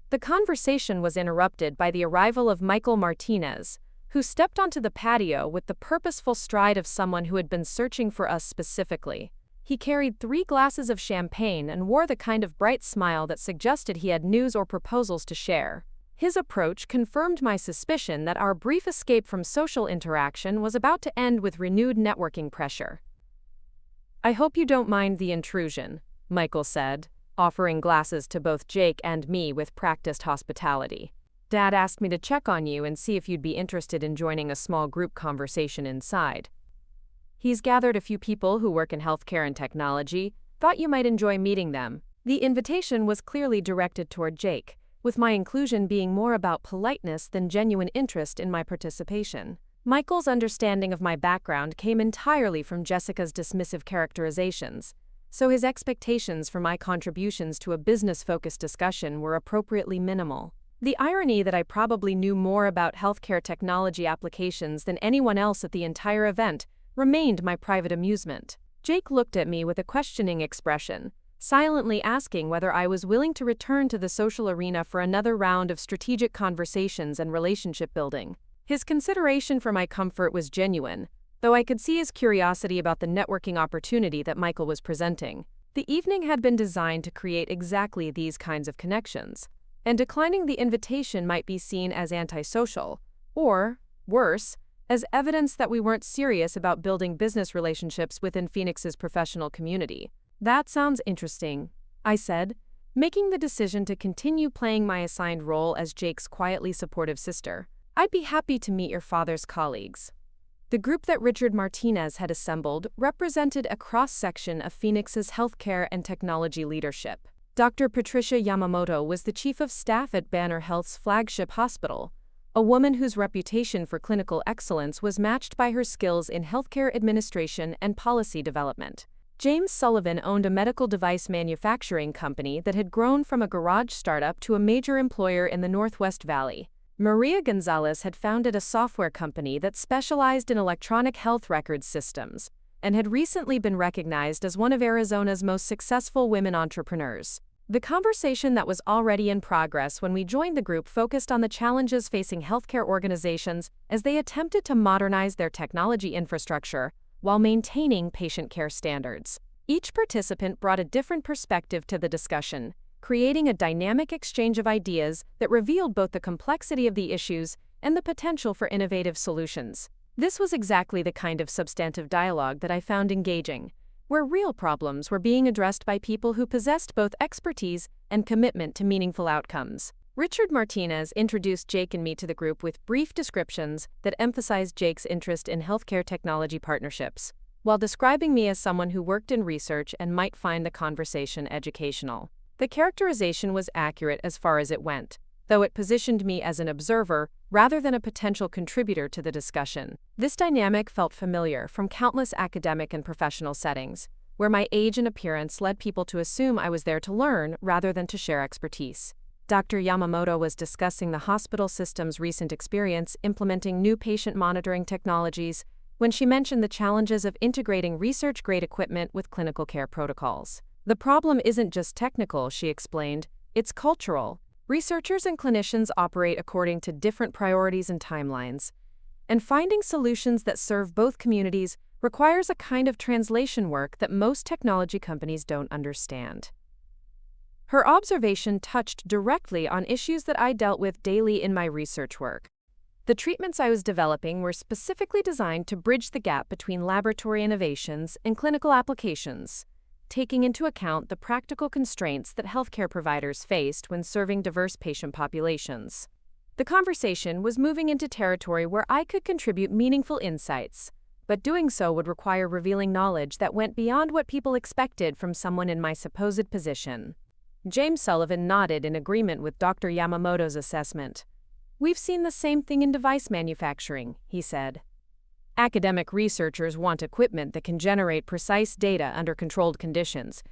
[SPEAKER 1] The conversation was interrupted by the arrival of Michael Martinez, who stepped onto the patio with the purposeful stride of someone who had been searching for us specifically. He carried 3 glasses of champagne and wore the kind of bright smile that suggested he had news or proposals to share. His approach confirmed my suspicion that our brief escape from social interaction was about to end with renewed networking pressure. "I hope you don't mind the intrusion," Michael said, offering glasses to both Jake and me with practiced hospitality. "Dad asked me to check on you and see if you'd be interested in joining a small group conversation inside. He's gathered a few people who work in healthcare and technology, thought you might enjoy meeting them." The invitation was clearly directed toward Jake, with my inclusion being more about politeness than genuine interest in my participation. Michael's understanding of my background came entirely from Jessica's dismissive characterizations, so his expectations for my contributions to a business-focused discussion were appropriately minimal. The irony that I probably knew more about healthcare technology applications than anyone else at the entire event remained my private amusement. Jake looked at me with a questioning expression, silently asking whether I was willing to return to the social arena for another round of strategic conversations and relationship building. His consideration for my comfort was genuine, though I could see his curiosity about the networking opportunity that Michael was presenting. The evening had been designed to create exactly these kinds of connections, and declining the invitation might be seen as antisocial, or, worse, as evidence that we weren't serious about building business relationships within Phoenix's professional community. "That sounds interesting," I said, making the decision to continue playing my assigned role as Jake's quietly supportive sister. "I'd be happy to meet your father's colleagues." The group that Richard Martinez had assembled represented a cross-section of Phoenix's healthcare and technology leadership. Dr. Patricia Yamamoto was the chief of staff at Banner Health's flagship hospital, a woman whose reputation for clinical excellence was matched by her skills in healthcare administration and policy development. James Sullivan owned a medical device manufacturing company that had grown from a garage startup to a major employer in the Northwest Valley. Maria Gonzalez had founded a software company that specialized in electronic health records systems and had recently been recognized as one of Arizona's most successful women entrepreneurs. The conversation that was already in progress when we joined the group focused on the challenges facing healthcare organizations as they attempted to modernize their technology infrastructure while maintaining patient care standards. Each participant brought a different perspective to the discussion, creating a dynamic exchange of ideas that revealed both the complexity of the issues and the potential for innovative solutions. This was exactly the kind of substantive dialogue that I found engaging, where real problems were being addressed by people who possessed both expertise and commitment to meaningful outcomes. Richard Martinez introduced Jake and me to the group with brief descriptions that emphasized Jake's interest in healthcare technology partnerships, while describing me as someone who worked in research and might find the conversation educational. The characterization was accurate as far as it went, though it positioned me as an observer rather than a potential contributor to the discussion. This dynamic felt familiar from countless academic and professional settings, where my age and appearance led people to assume I was there to learn rather than to share expertise. Dr. Yamamoto was discussing the hospital system's recent experience implementing new patient monitoring technologies when she mentioned the challenges of integrating research-grade equipment with clinical care protocols. The problem isn't just technical, she explained, it's cultural. Researchers and clinicians operate according to different priorities and timelines, and finding solutions that serve both communities requires a kind of translation work that most technology companies don't understand. Her observation touched directly on issues that I dealt with daily in my research work. The treatments I was developing were specifically designed to bridge the gap between laboratory innovations and clinical applications, taking into account the practical constraints that healthcare providers faced when serving diverse patient populations. The conversation was moving into territory where I could contribute meaningful insights, but doing so would require revealing knowledge that went beyond what people expected from someone in my supposed position. James Sullivan nodded in agreement with Dr. Yamamoto's assessment. "We've seen the same thing in device manufacturing," he said. Academic researchers want equipment that can generate precise data under controlled conditions.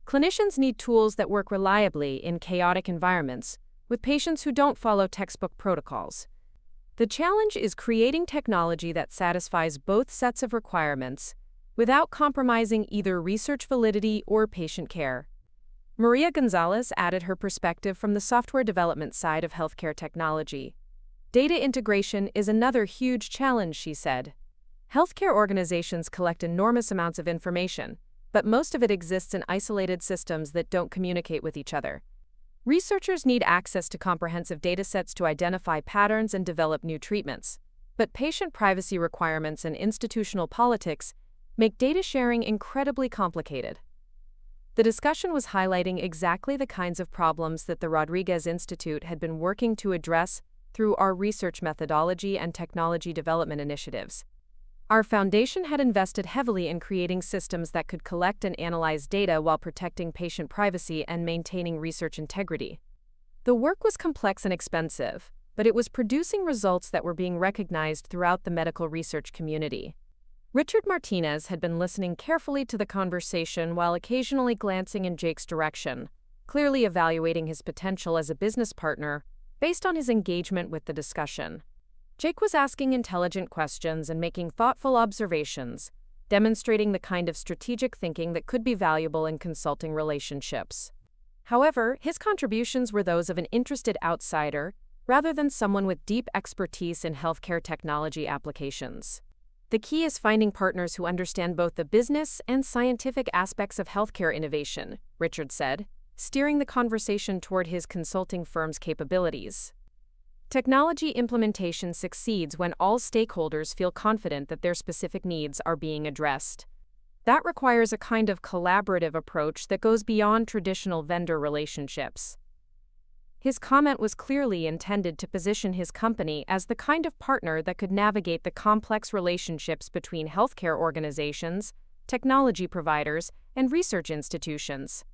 [SPEAKER 1] Clinicians need tools that work reliably in chaotic environments, with patients who don't follow textbook protocols. The challenge is creating technology that satisfies both sets of requirements without compromising either research validity or patient care. Maria Gonzalez added her perspective from the software development side of healthcare technology. Data integration is another huge challenge, she said. Healthcare organizations collect enormous amounts of information, but most of it exists in isolated systems that don't communicate with each other. Researchers need access to comprehensive datasets to identify patterns and develop new treatments, but patient privacy requirements and institutional politics make data sharing incredibly complicated. The discussion was highlighting exactly the kinds of problems that the Rodriguez Institute had been working to address through our research methodology and technology development initiatives. Our foundation had invested heavily in creating systems that could collect and analyze data while protecting patient privacy and maintaining research integrity. The work was complex and expensive, but it was producing results that were being recognized throughout the medical research community. Richard Martinez had been listening carefully to the conversation while occasionally glancing in Jake's direction, clearly evaluating his potential as a business partner based on his engagement with the discussion. Jake was asking intelligent questions and making thoughtful observations, demonstrating the kind of strategic thinking that could be valuable in consulting relationships. However, his contributions were those of an interested outsider rather than someone with deep expertise in healthcare technology applications. The key is finding partners who understand both the business and scientific aspects of healthcare innovation, Richard said, steering the conversation toward his consulting firm's capabilities. Technology implementation succeeds when all stakeholders feel confident that their specific needs are being addressed. That requires a kind of collaborative approach that goes beyond traditional vendor relationships. His comment was clearly intended to position his company as the kind of partner that could navigate the complex relationships between healthcare organizations, technology providers, and research institutions.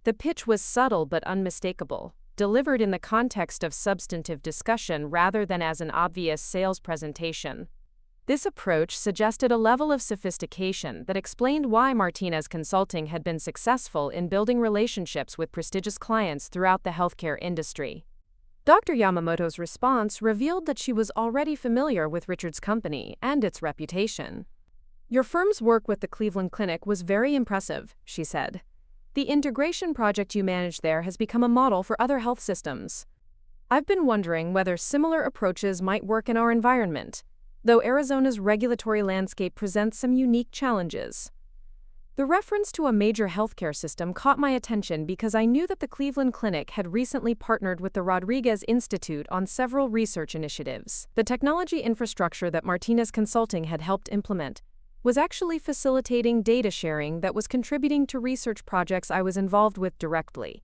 [SPEAKER 1] The pitch was subtle but unmistakable, delivered in the context of substantive discussion rather than as an obvious sales presentation. This approach suggested a level of sophistication that explained why Martinez Consulting had been successful in building relationships with prestigious clients throughout the healthcare industry. Dr. Yamamoto's response revealed that she was already familiar with Richard's company and its reputation. "Your firm's work with the Cleveland Clinic was very impressive," she said. "The integration project you managed there has become a model for other health systems. I've been wondering whether similar approaches might work in our environment, though Arizona's regulatory landscape presents some unique challenges." The reference to a major healthcare system caught my attention because I knew that the Cleveland Clinic had recently partnered with the Rodriguez Institute on several research initiatives. The technology infrastructure that Martinez Consulting had helped implement was actually facilitating data sharing that was contributing to research projects I was involved with directly.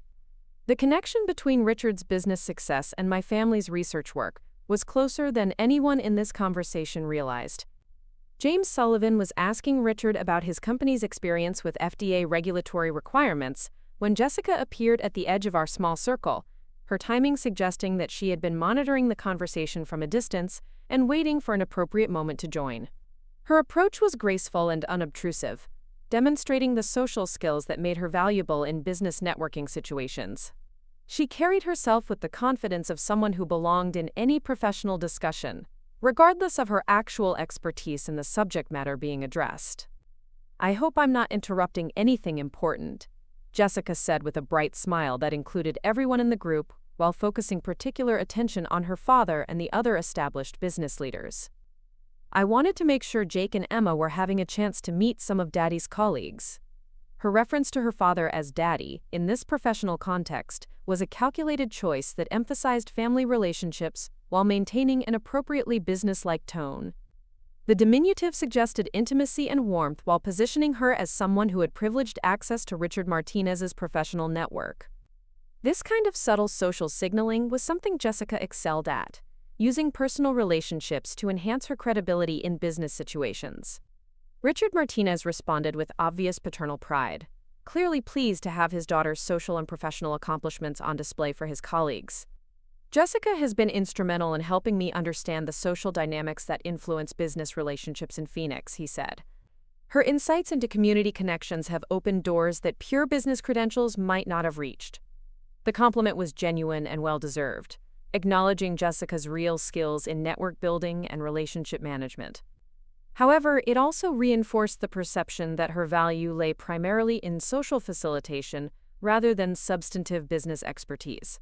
[SPEAKER 1] The connection between Richard's business success and my family's research work was closer than anyone in this conversation realized. James Sullivan was asking Richard about his company's experience with FDA regulatory requirements when Jessica appeared at the edge of our small circle, her timing suggesting that she had been monitoring the conversation from a distance and waiting for an appropriate moment to join. Her approach was graceful and unobtrusive, demonstrating the social skills that made her valuable in business networking situations. She carried herself with the confidence of someone who belonged in any professional discussion, regardless of her actual expertise in the subject matter being addressed. "I hope I'm not interrupting anything important," Jessica said with a bright smile that included everyone in the group, while focusing particular attention on her father and the other established business leaders. "I wanted to make sure Jake and Emma were having a chance to meet some of Daddy's colleagues." Her reference to her father as Daddy, in this professional context, was a calculated choice that emphasized family relationships while maintaining an appropriately business-like tone. The diminutive suggested intimacy and warmth while positioning her as someone who had privileged access to Richard Martinez's professional network. This kind of subtle social signaling was something Jessica excelled at, using personal relationships to enhance her credibility in business situations. Richard Martinez responded with obvious paternal pride, clearly pleased to have his daughter's social and professional accomplishments on display for his colleagues. "Jessica has been instrumental in helping me understand the social dynamics that influence business relationships in Phoenix," he said. "Her insights into community connections have opened doors that pure business credentials might not have reached." The compliment was genuine and well-deserved, acknowledging Jessica's real skills in network building and relationship management. However, it also reinforced the perception that her value lay primarily in social facilitation rather than substantive business expertise.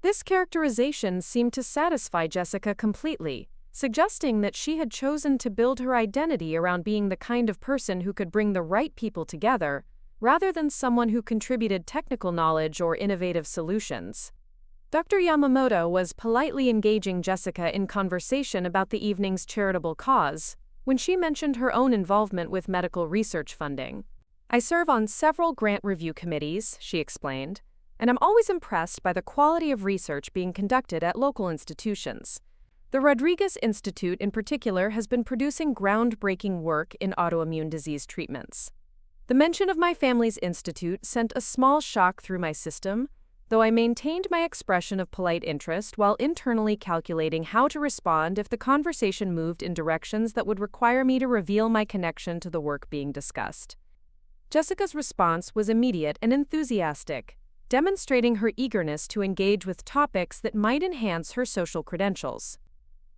[SPEAKER 1] This characterization seemed to satisfy Jessica completely, suggesting that she had chosen to build her identity around being the kind of person who could bring the right people together, rather than someone who contributed technical knowledge or innovative solutions. Dr. Yamamoto was politely engaging Jessica in conversation about the evening's charitable cause when she mentioned her own involvement with medical research funding. "I serve on several grant review committees," she explained, "and I'm always impressed by the quality of research being conducted at local institutions. The Rodriguez Institute in particular has been producing groundbreaking work in autoimmune disease treatments." The mention of my family's institute sent a small shock through my system, though I maintained my expression of polite interest while internally calculating how to respond if the conversation moved in directions that would require me to reveal my connection to the work being discussed. Jessica's response was immediate and enthusiastic, demonstrating her eagerness to engage with topics that might enhance her social credentials.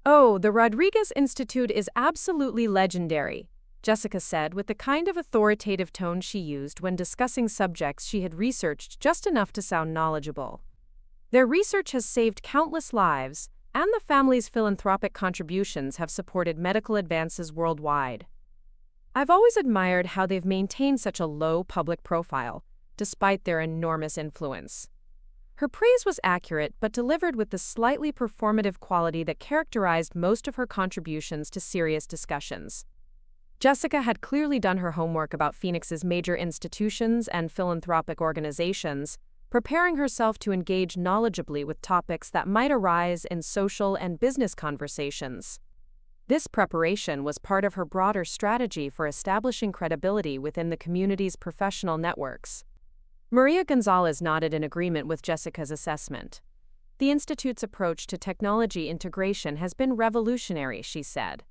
[SPEAKER 1] "Oh, the Rodriguez Institute is absolutely legendary," Jessica said with the kind of authoritative tone she used when discussing subjects she had researched just enough to sound knowledgeable. "Their research has saved countless lives, and the family's philanthropic contributions have supported medical advances worldwide. I've always admired how they've maintained such a low public profile, despite their enormous influence." Her praise was accurate but delivered with the slightly performative quality that characterized most of her contributions to serious discussions. Jessica had clearly done her homework about Phoenix's major institutions and philanthropic organizations, preparing herself to engage knowledgeably with topics that might arise in social and business conversations. This preparation was part of her broader strategy for establishing credibility within the community's professional networks. Maria Gonzalez nodded in agreement with Jessica's assessment. "The Institute's approach to technology integration has been revolutionary," she said.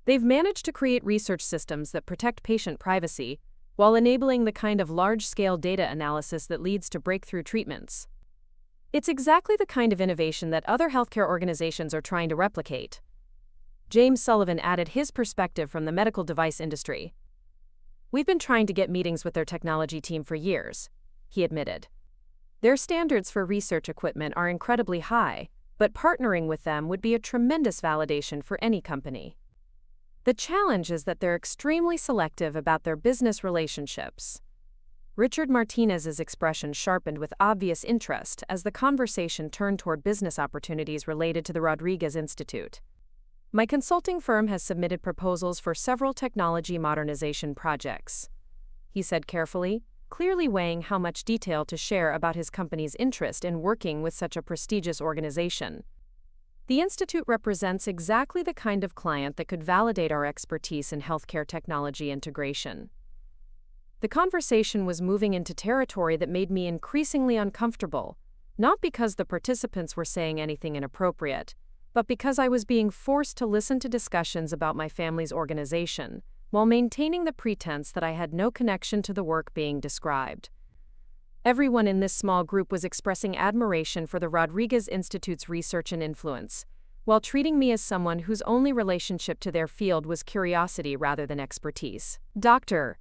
[SPEAKER 1] "They've managed to create research systems that protect patient privacy while enabling the kind of large-scale data analysis that leads to breakthrough treatments. It's exactly the kind of innovation that other healthcare organizations are trying to replicate." James Sullivan added his perspective from the medical device industry. "We've been trying to get meetings with their technology team for years," he admitted. "Their standards for research equipment are incredibly high, but partnering with them would be a tremendous validation for any company. The challenge is that they're extremely selective about their business relationships." Richard Martinez's expression sharpened with obvious interest as the conversation turned toward business opportunities related to the Rodriguez Institute. "My consulting firm has submitted proposals for several technology modernization projects," he said carefully, clearly weighing how much detail to share about his company's interest in working with such a prestigious organization. The institute represents exactly the kind of client that could validate our expertise in healthcare technology integration. The conversation was moving into territory that made me increasingly uncomfortable, not because the participants were saying anything inappropriate, but because I was being forced to listen to discussions about my family's organization, while maintaining the pretense that I had no connection to the work being described. Everyone in this small group was expressing admiration for the Rodriguez Institute's research and influence, while treating me as someone whose only relationship to their field was curiosity rather than expertise. Dr.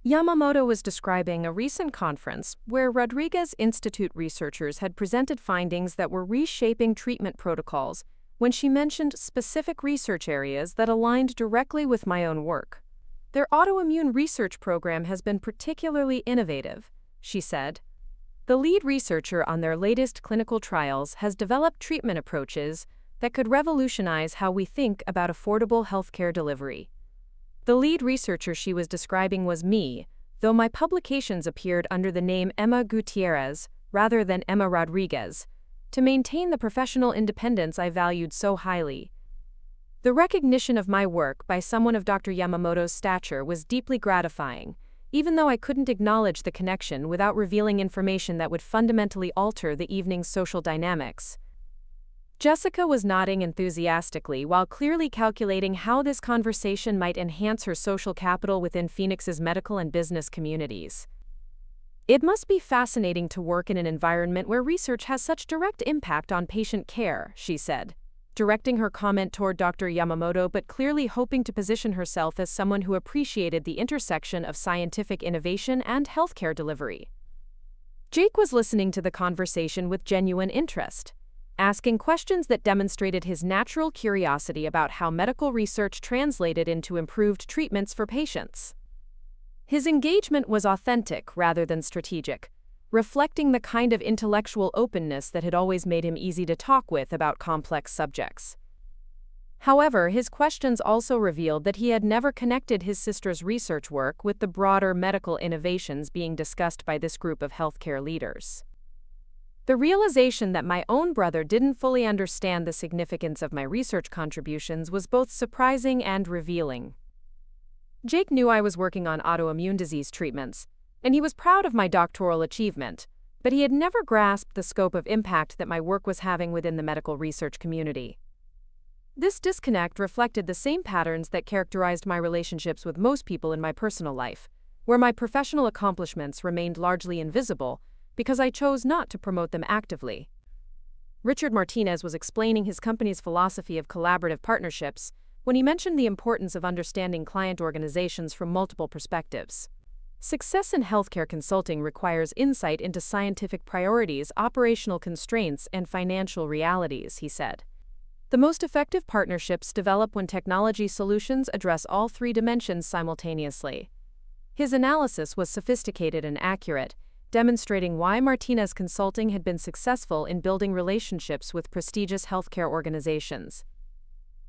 [SPEAKER 1] Yamamoto was describing a recent conference where Rodriguez Institute researchers had presented findings that were reshaping treatment protocols when she mentioned specific research areas that aligned directly with my own work. Their autoimmune research program has been particularly innovative, she said. The lead researcher on their latest clinical trials has developed treatment approaches that could revolutionize how we think about affordable healthcare delivery. The lead researcher she was describing was me, though my publications appeared under the name Emma Gutierrez rather than Emma Rodriguez, to maintain the professional independence I valued so highly. The recognition of my work by someone of Dr. Yamamoto's stature was deeply gratifying, even though I couldn't acknowledge the connection without revealing information that would fundamentally alter the evening's social dynamics. Jessica was nodding enthusiastically while clearly calculating how this conversation might enhance her social capital within Phoenix's medical and business communities. It must be fascinating to work in an environment where research has such direct impact on patient care, she said, directing her comment toward Dr. Yamamoto but clearly hoping to position herself as someone who appreciated the intersection of scientific innovation and healthcare delivery. Jake was listening to the conversation with genuine interest, asking questions that demonstrated his natural curiosity about how medical research translated into improved treatments for patients. His engagement was authentic rather than strategic, reflecting the kind of intellectual openness that had always made him easy to talk with about complex subjects. However, his questions also revealed that he had never connected his sister's research work with the broader medical innovations being discussed by this group of healthcare leaders. The realization that my own brother didn't fully understand the significance of my research contributions was both surprising and revealing. Jake knew I was working on autoimmune disease treatments, and he was proud of my doctoral achievement, but he had never grasped the scope of impact that my work was having within the medical research community. This disconnect reflected the same patterns that characterized my relationships with most people in my personal life, where my professional accomplishments remained largely invisible because I chose not to promote them actively. Richard Martinez was explaining his company's philosophy of collaborative partnerships when he mentioned the importance of understanding client organizations from multiple perspectives. Success in healthcare consulting requires insight into scientific priorities, operational constraints, and financial realities, he said. The most effective partnerships develop when technology solutions address all three dimensions simultaneously. His analysis was sophisticated and accurate, demonstrating why Martinez Consulting had been successful in building relationships with prestigious healthcare organizations.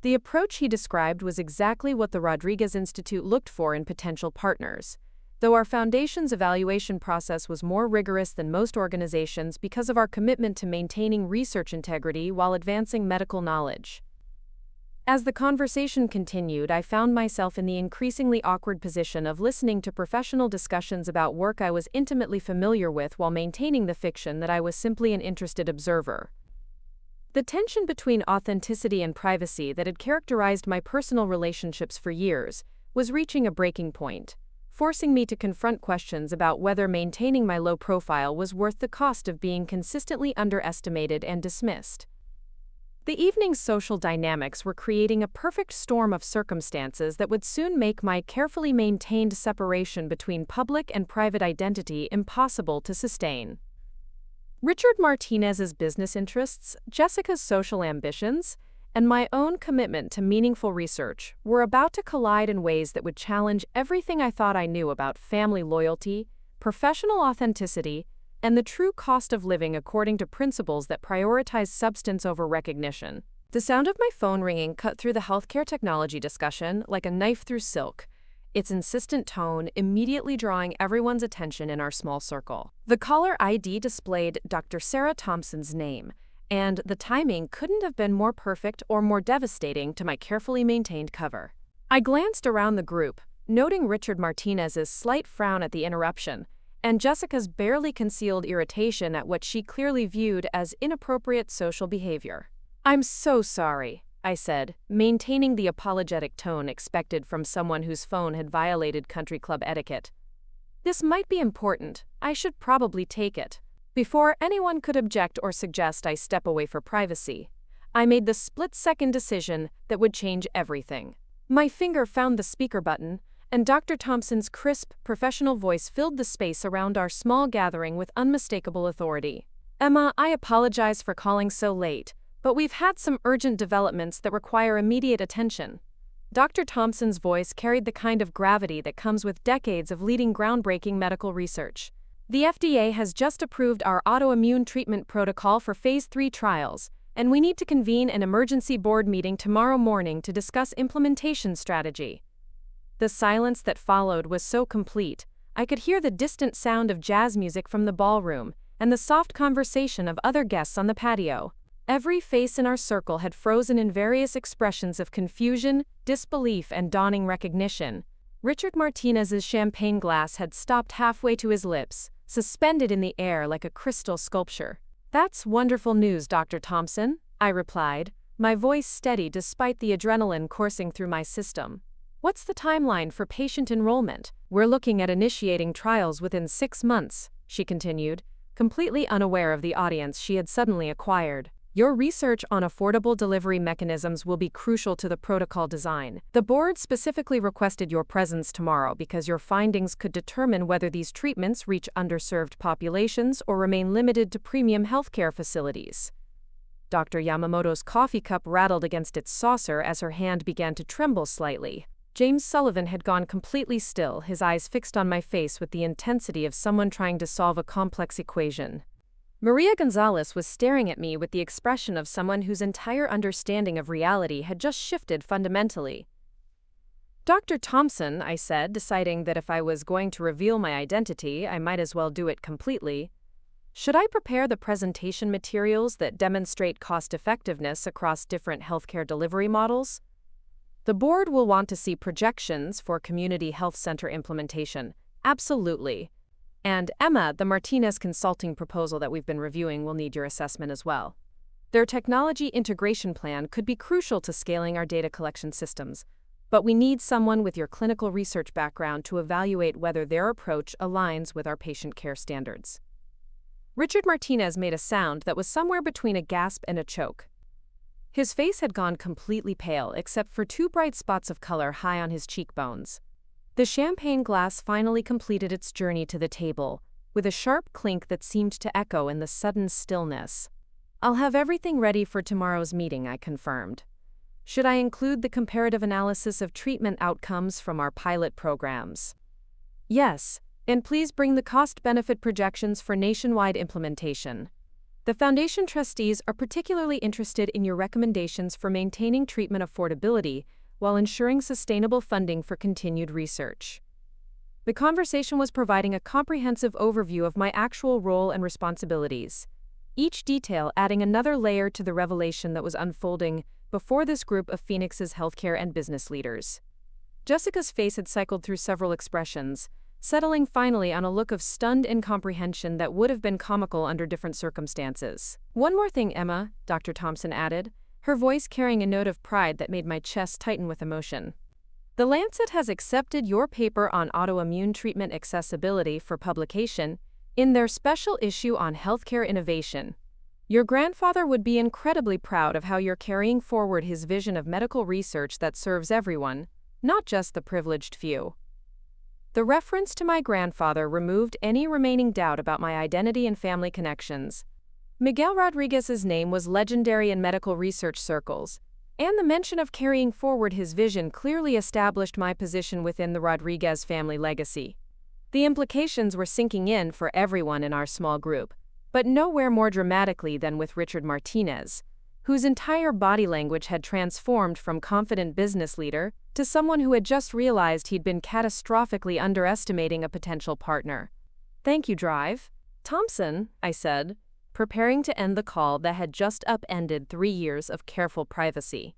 [SPEAKER 1] The approach he described was exactly what the Rodriguez Institute looked for in potential partners, though our foundation's evaluation process was more rigorous than most organizations because of our commitment to maintaining research integrity while advancing medical knowledge. As the conversation continued, I found myself in the increasingly awkward position of listening to professional discussions about work I was intimately familiar with while maintaining the fiction that I was simply an interested observer. The tension between authenticity and privacy that had characterized my personal relationships for years was reaching a breaking point, forcing me to confront questions about whether maintaining my low profile was worth the cost of being consistently underestimated and dismissed. The evening's social dynamics were creating a perfect storm of circumstances that would soon make my carefully maintained separation between public and private identity impossible to sustain. Richard Martinez's business interests, Jessica's social ambitions, and my own commitment to meaningful research were about to collide in ways that would challenge everything I thought I knew about family loyalty, professional authenticity, and the true cost of living according to principles that prioritize substance over recognition. The sound of my phone ringing cut through the healthcare technology discussion like a knife through silk, its insistent tone immediately drawing everyone's attention in our small circle. The caller ID displayed Dr. Sarah Thompson's name, and the timing couldn't have been more perfect or more devastating to my carefully maintained cover. I glanced around the group, noting Richard Martinez's slight frown at the interruption, and Jessica's barely concealed irritation at what she clearly viewed as inappropriate social behavior. "I'm so sorry," I said, maintaining the apologetic tone expected from someone whose phone had violated country club etiquette. "This might be important. I should probably take it." Before anyone could object or suggest I step away for privacy, I made the split-second decision that would change everything. My finger found the speaker button, and Dr. Thompson's crisp, professional voice filled the space around our small gathering with unmistakable authority. "Emma, I apologize for calling so late, but we've had some urgent developments that require immediate attention." Dr. Thompson's voice carried the kind of gravity that comes with decades of leading groundbreaking medical research. "The FDA has just approved our autoimmune treatment protocol for Phase 3 trials, and we need to convene an emergency board meeting tomorrow morning to discuss implementation strategy." The silence that followed was so complete, I could hear the distant sound of jazz music from the ballroom and the soft conversation of other guests on the patio. Every face in our circle had frozen in various expressions of confusion, disbelief, and dawning recognition. Richard Martinez's champagne glass had stopped halfway to his lips, suspended in the air like a crystal sculpture. "That's wonderful news, Dr. Thompson," I replied, my voice steady despite the adrenaline coursing through my system. "What's the timeline for patient enrollment?" "We're looking at initiating trials within 6 months," she continued, completely unaware of the audience she had suddenly acquired. "Your research on affordable delivery mechanisms will be crucial to the protocol design. The board specifically requested your presence tomorrow because your findings could determine whether these treatments reach underserved populations or remain limited to premium healthcare facilities." Dr. Yamamoto's coffee cup rattled against its saucer as her hand began to tremble slightly. James Sullivan had gone completely still, his eyes fixed on my face with the intensity of someone trying to solve a complex equation. Maria Gonzalez was staring at me with the expression of someone whose entire understanding of reality had just shifted fundamentally. "Dr. Thompson," I said, deciding that if I was going to reveal my identity, I might as well do it completely, "should I prepare the presentation materials that demonstrate cost-effectiveness across different healthcare delivery models? The board will want to see projections for community health center implementation." "Absolutely. And Emma, the Martinez consulting proposal that we've been reviewing will need your assessment as well. Their technology integration plan could be crucial to scaling our data collection systems, but we need someone with your clinical research background to evaluate whether their approach aligns with our patient care standards." Richard Martinez made a sound that was somewhere between a gasp and a choke. His face had gone completely pale except for 2 bright spots of color high on his cheekbones. The champagne glass finally completed its journey to the table, with a sharp clink that seemed to echo in the sudden stillness. "I'll have everything ready for tomorrow's meeting," I confirmed. "Should I include the comparative analysis of treatment outcomes from our pilot programs?" "Yes, and please bring the cost-benefit projections for nationwide implementation. The Foundation trustees are particularly interested in your recommendations for maintaining treatment affordability while ensuring sustainable funding for continued research." The conversation was providing a comprehensive overview of my actual role and responsibilities, each detail adding another layer to the revelation that was unfolding before this group of Phoenix's healthcare and business leaders. Jessica's face had cycled through several expressions, settling finally on a look of stunned incomprehension that would have been comical under different circumstances. "One more thing, Emma," Dr. Thompson added, her voice carrying a note of pride that made my chest tighten with emotion. "The Lancet has accepted your paper on autoimmune treatment accessibility for publication in their special issue on healthcare innovation. Your grandfather would be incredibly proud of how you're carrying forward his vision of medical research that serves everyone, not just the privileged few." The reference to my grandfather removed any remaining doubt about my identity and family connections. Miguel Rodriguez's name was legendary in medical research circles, and the mention of carrying forward his vision clearly established my position within the Rodriguez family legacy. The implications were sinking in for everyone in our small group, but nowhere more dramatically than with Richard Martinez, whose entire body language had transformed from confident business leader to someone who had just realized he'd been catastrophically underestimating a potential partner. "Thank you, Drive. Thompson," I said, preparing to end the call that had just upended 3 years of careful privacy.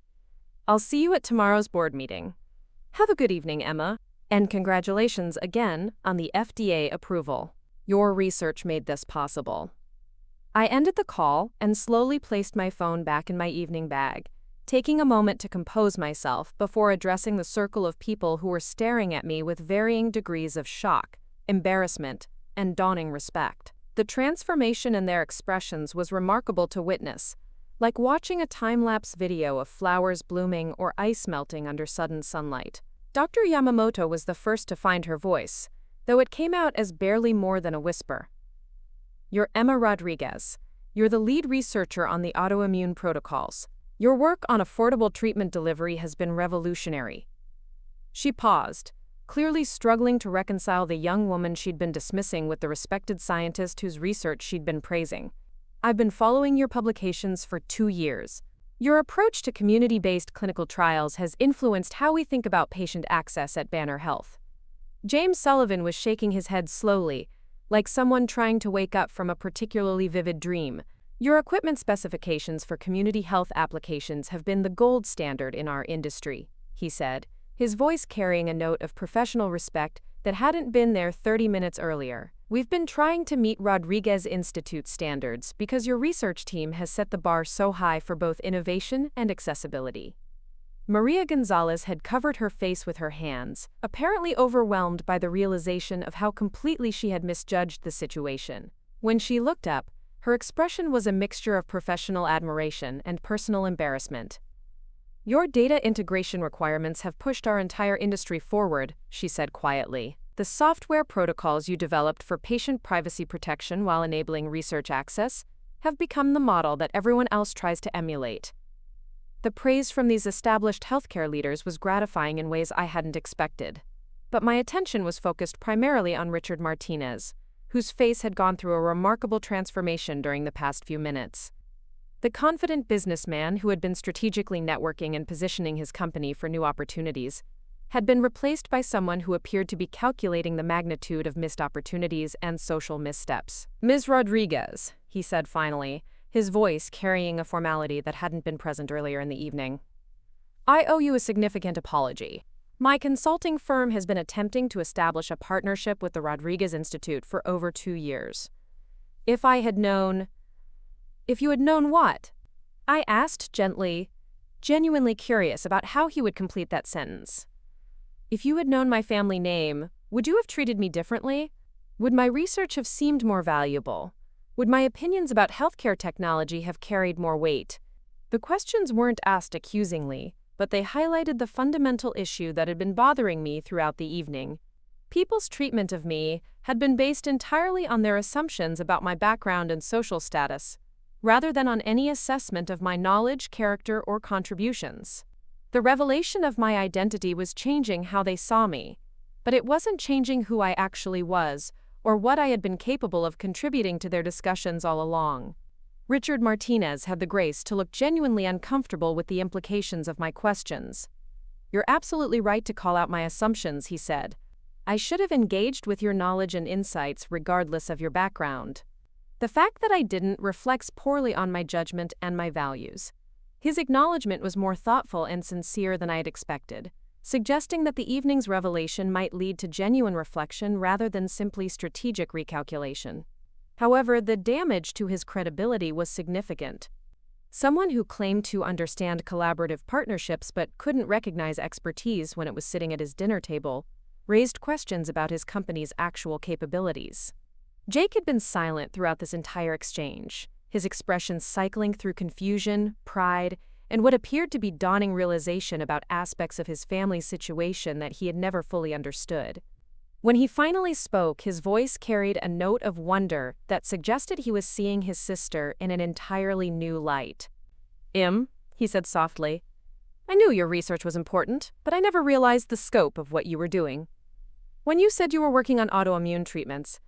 [SPEAKER 1] "I'll see you at tomorrow's board meeting. Have a good evening, Emma, and congratulations again on the FDA approval. Your research made this possible." I ended the call and slowly placed my phone back in my evening bag, taking a moment to compose myself before addressing the circle of people who were staring at me with varying degrees of shock, embarrassment, and dawning respect. The transformation in their expressions was remarkable to witness, like watching a time-lapse video of flowers blooming or ice melting under sudden sunlight. Dr. Yamamoto was the first to find her voice, though it came out as barely more than a whisper. "You're Emma Rodriguez. You're the lead researcher on the autoimmune protocols. Your work on affordable treatment delivery has been revolutionary." She paused, clearly struggling to reconcile the young woman she'd been dismissing with the respected scientist whose research she'd been praising. "I've been following your publications for 2 years. Your approach to community-based clinical trials has influenced how we think about patient access at Banner Health." James Sullivan was shaking his head slowly, like someone trying to wake up from a particularly vivid dream. "Your equipment specifications for community health applications have been the gold standard in our industry," he said, his voice carrying a note of professional respect that hadn't been there 30 minutes earlier. "We've been trying to meet Rodriguez Institute standards because your research team has set the bar so high for both innovation and accessibility." Maria Gonzalez had covered her face with her hands, apparently overwhelmed by the realization of how completely she had misjudged the situation. When she looked up, her expression was a mixture of professional admiration and personal embarrassment. "Your data integration requirements have pushed our entire industry forward," she said quietly. "The software protocols you developed for patient privacy protection while enabling research access have become the model that everyone else tries to emulate." The praise from these established healthcare leaders was gratifying in ways I hadn't expected. But my attention was focused primarily on Richard Martinez, whose face had gone through a remarkable transformation during the past few minutes. The confident businessman who had been strategically networking and positioning his company for new opportunities had been replaced by someone who appeared to be calculating the magnitude of missed opportunities and social missteps. "Ms. Rodriguez," he said finally, his voice carrying a formality that hadn't been present earlier in the evening, "I owe you a significant apology. My consulting firm has been attempting to establish a partnership with the Rodriguez Institute for over 2 years. If you had known what?" I asked gently, genuinely curious about how he would complete that sentence. "If you had known my family name, would you have treated me differently? Would my research have seemed more valuable? Would my opinions about healthcare technology have carried more weight?" The questions weren't asked accusingly, but they highlighted the fundamental issue that had been bothering me throughout the evening. People's treatment of me had been based entirely on their assumptions about my background and social status, rather than on any assessment of my knowledge, character, or contributions. The revelation of my identity was changing how they saw me, but it wasn't changing who I actually was, or what I had been capable of contributing to their discussions all along. Richard Martinez had the grace to look genuinely uncomfortable with the implications of my questions. "You're absolutely right to call out my assumptions," he said. "I should have engaged with your knowledge and insights regardless of your background. The fact that I didn't reflects poorly on my judgment and my values." His acknowledgement was more thoughtful and sincere than I had expected, suggesting that the evening's revelation might lead to genuine reflection rather than simply strategic recalculation. However, the damage to his credibility was significant. Someone who claimed to understand collaborative partnerships but couldn't recognize expertise when it was sitting at his dinner table raised questions about his company's actual capabilities. Jake had been silent throughout this entire exchange, his expressions cycling through confusion, pride, and what appeared to be dawning realization about aspects of his family's situation that he had never fully understood. When he finally spoke, his voice carried a note of wonder that suggested he was seeing his sister in an entirely new light. He said softly, "I knew your research was important, but I never realized the scope of what you were doing. When you said you were working on autoimmune treatments,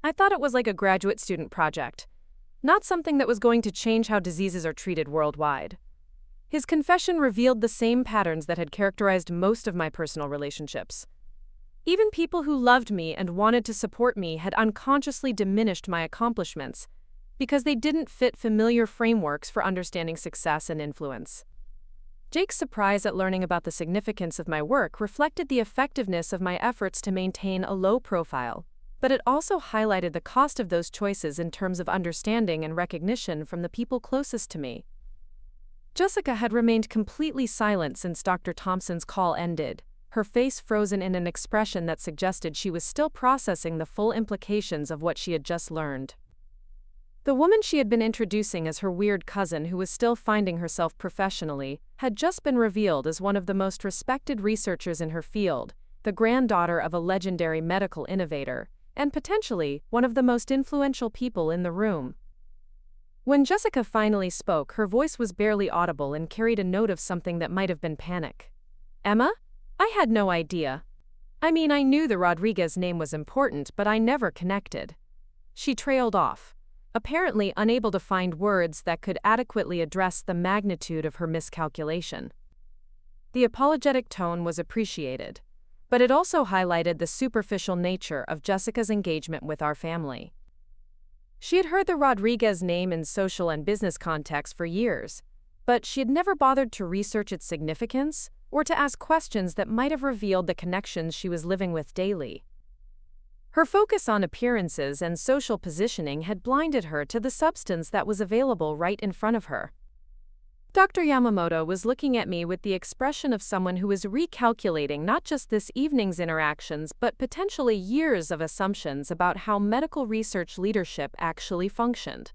[SPEAKER 1] I thought it was like a graduate student project, not something that was going to change how diseases are treated worldwide." His confession revealed the same patterns that had characterized most of my personal relationships. Even people who loved me and wanted to support me had unconsciously diminished my accomplishments because they didn't fit familiar frameworks for understanding success and influence. Jake's surprise at learning about the significance of my work reflected the effectiveness of my efforts to maintain a low profile, but it also highlighted the cost of those choices in terms of understanding and recognition from the people closest to me. Jessica had remained completely silent since Dr. Thompson's call ended, her face frozen in an expression that suggested she was still processing the full implications of what she had just learned. The woman she had been introducing as her weird cousin, who was still finding herself professionally, had just been revealed as one of the most respected researchers in her field, the granddaughter of a legendary medical innovator, and potentially one of the most influential people in the room. When Jessica finally spoke, her voice was barely audible and carried a note of something that might have been panic. "Emma? I had no idea. I mean, I knew the Rodriguez name was important, but I never connected." She trailed off, apparently unable to find words that could adequately address the magnitude of her miscalculation. The apologetic tone was appreciated, but it also highlighted the superficial nature of Jessica's engagement with our family. She had heard the Rodriguez name in social and business contexts for years, but she had never bothered to research its significance or to ask questions that might have revealed the connections she was living with daily. Her focus on appearances and social positioning had blinded her to the substance that was available right in front of her. Dr. Yamamoto was looking at me with the expression of someone who was recalculating not just this evening's interactions but potentially years of assumptions about how medical research leadership actually functioned.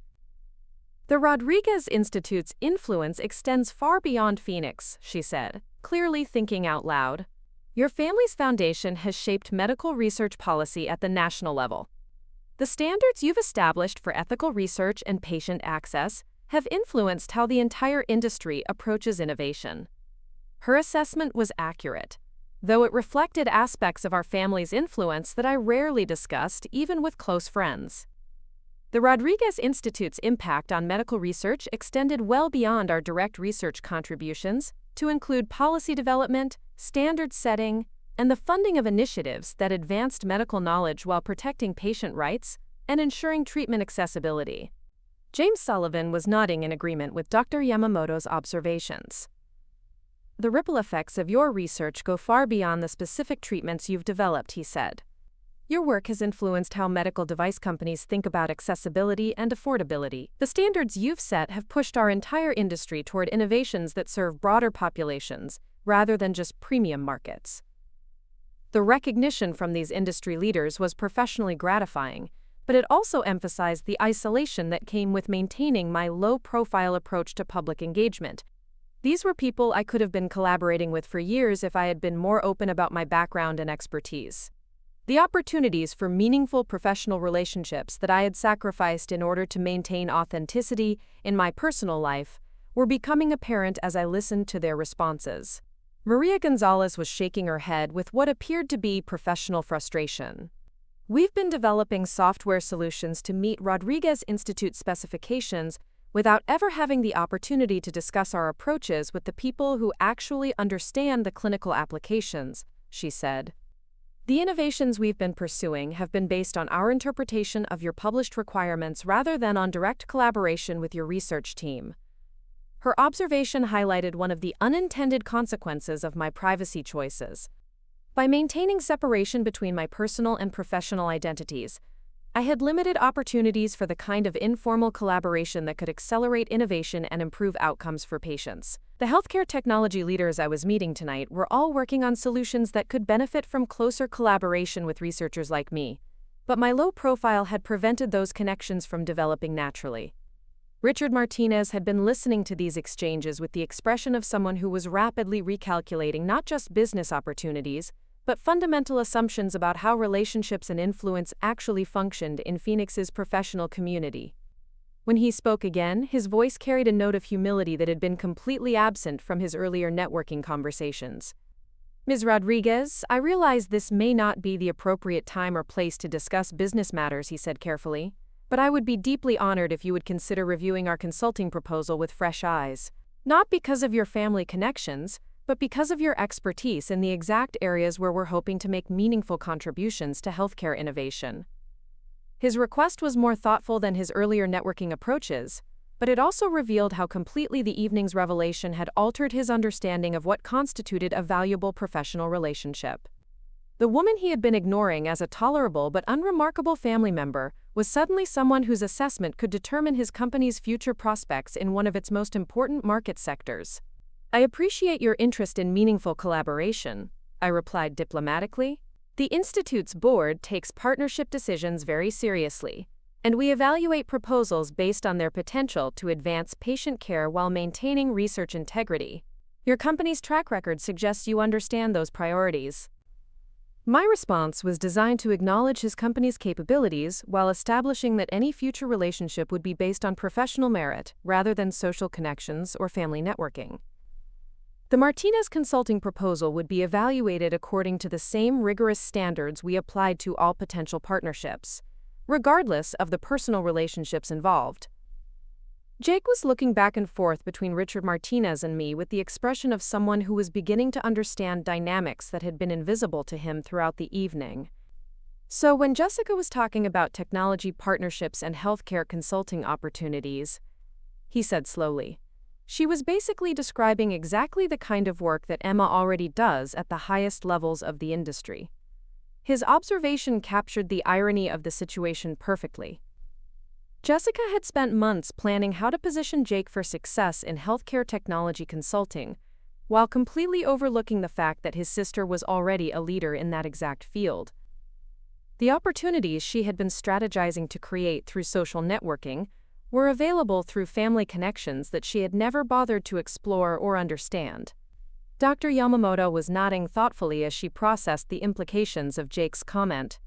[SPEAKER 1] "The Rodriguez Institute's influence extends far beyond Phoenix," she said, clearly thinking out loud. "Your family's foundation has shaped medical research policy at the national level. The standards you've established for ethical research and patient access have influenced how the entire industry approaches innovation." Her assessment was accurate, though it reflected aspects of our family's influence that I rarely discussed even with close friends. The Rodriguez Institute's impact on medical research extended well beyond our direct research contributions to include policy development, standard setting, and the funding of initiatives that advanced medical knowledge while protecting patient rights and ensuring treatment accessibility. James Sullivan was nodding in agreement with Dr. Yamamoto's observations. "The ripple effects of your research go far beyond the specific treatments you've developed," he said. "Your work has influenced how medical device companies think about accessibility and affordability. The standards you've set have pushed our entire industry toward innovations that serve broader populations, rather than just premium markets." The recognition from these industry leaders was professionally gratifying, but it also emphasized the isolation that came with maintaining my low-profile approach to public engagement. These were people I could have been collaborating with for years if I had been more open about my background and expertise. The opportunities for meaningful professional relationships that I had sacrificed in order to maintain authenticity in my personal life were becoming apparent as I listened to their responses. Maria Gonzalez was shaking her head with what appeared to be professional frustration. "We've been developing software solutions to meet Rodriguez Institute specifications without ever having the opportunity to discuss our approaches with the people who actually understand the clinical applications," she said. "The innovations we've been pursuing have been based on our interpretation of your published requirements rather than on direct collaboration with your research team." Her observation highlighted one of the unintended consequences of my privacy choices. By maintaining separation between my personal and professional identities, I had limited opportunities for the kind of informal collaboration that could accelerate innovation and improve outcomes for patients. The healthcare technology leaders I was meeting tonight were all working on solutions that could benefit from closer collaboration with researchers like me, but my low profile had prevented those connections from developing naturally. Richard Martinez had been listening to these exchanges with the expression of someone who was rapidly recalculating not just business opportunities, but fundamental assumptions about how relationships and influence actually functioned in Phoenix's professional community. When he spoke again, his voice carried a note of humility that had been completely absent from his earlier networking conversations. "Ms. Rodriguez, I realize this may not be the appropriate time or place to discuss business matters," he said carefully, "but I would be deeply honored if you would consider reviewing our consulting proposal with fresh eyes. Not because of your family connections, but because of your expertise in the exact areas where we're hoping to make meaningful contributions to healthcare innovation. His request was more thoughtful than his earlier networking approaches, but it also revealed how completely the evening's revelation had altered his understanding of what constituted a valuable professional relationship. The woman he had been ignoring as a tolerable but unremarkable family member was suddenly someone whose assessment could determine his company's future prospects in one of its most important market sectors. "I appreciate your interest in meaningful collaboration," I replied diplomatically. "The Institute's board takes partnership decisions very seriously, and we evaluate proposals based on their potential to advance patient care while maintaining research integrity. Your company's track record suggests you understand those priorities." My response was designed to acknowledge his company's capabilities while establishing that any future relationship would be based on professional merit rather than social connections or family networking. The Martinez Consulting proposal would be evaluated according to the same rigorous standards we applied to all potential partnerships, regardless of the personal relationships involved. Jake was looking back and forth between Richard Martinez and me with the expression of someone who was beginning to understand dynamics that had been invisible to him throughout the evening. "So when Jessica was talking about technology partnerships and healthcare consulting opportunities," he said slowly, "she was basically describing exactly the kind of work that Emma already does at the highest levels of the industry." His observation captured the irony of the situation perfectly. Jessica had spent months planning how to position Jake for success in healthcare technology consulting, while completely overlooking the fact that his sister was already a leader in that exact field. The opportunities she had been strategizing to create through social networking were available through family connections that she had never bothered to explore or understand. Dr. Yamamoto was nodding thoughtfully as she processed the implications of Jake's comment.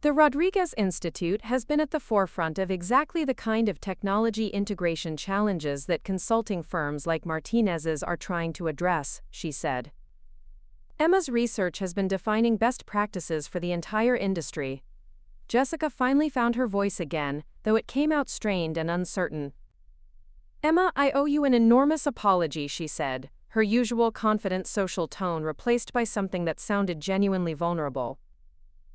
[SPEAKER 1] "The Rodriguez Institute has been at the forefront of exactly the kind of technology integration challenges that consulting firms like Martinez's are trying to address," she said. "Emma's research has been defining best practices for the entire industry." Jessica finally found her voice again, though it came out strained and uncertain. "Emma, I owe you an enormous apology," she said, her usual confident social tone replaced by something that sounded genuinely vulnerable.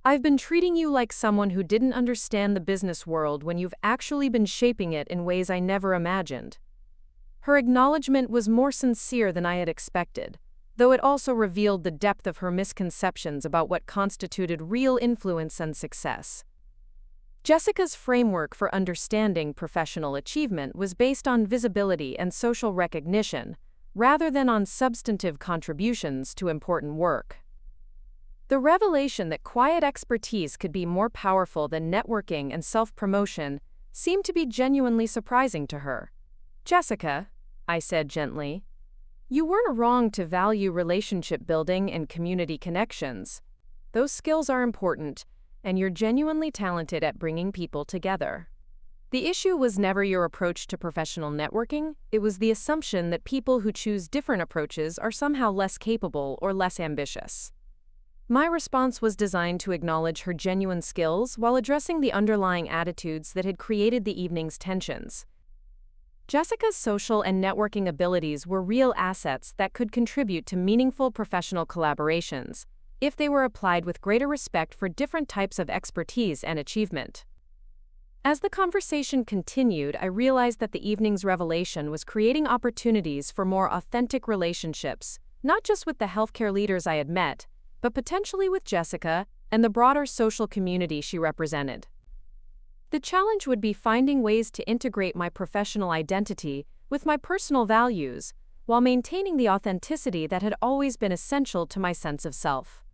[SPEAKER 1] "I've been treating you like someone who didn't understand the business world when you've actually been shaping it in ways I never imagined." Her acknowledgement was more sincere than I had expected, though it also revealed the depth of her misconceptions about what constituted real influence and success. Jessica's framework for understanding professional achievement was based on visibility and social recognition, rather than on substantive contributions to important work. The revelation that quiet expertise could be more powerful than networking and self-promotion seemed to be genuinely surprising to her. "Jessica," I said gently, "you weren't wrong to value relationship building and community connections. Those skills are important, and you're genuinely talented at bringing people together. The issue was never your approach to professional networking, it was the assumption that people who choose different approaches are somehow less capable or less ambitious." My response was designed to acknowledge her genuine skills while addressing the underlying attitudes that had created the evening's tensions. Jessica's social and networking abilities were real assets that could contribute to meaningful professional collaborations if they were applied with greater respect for different types of expertise and achievement. As the conversation continued, I realized that the evening's revelation was creating opportunities for more authentic relationships, not just with the healthcare leaders I had met, but potentially with Jessica and the broader social community she represented. The challenge would be finding ways to integrate my professional identity with my personal values, while maintaining the authenticity that had always been essential to my sense of self.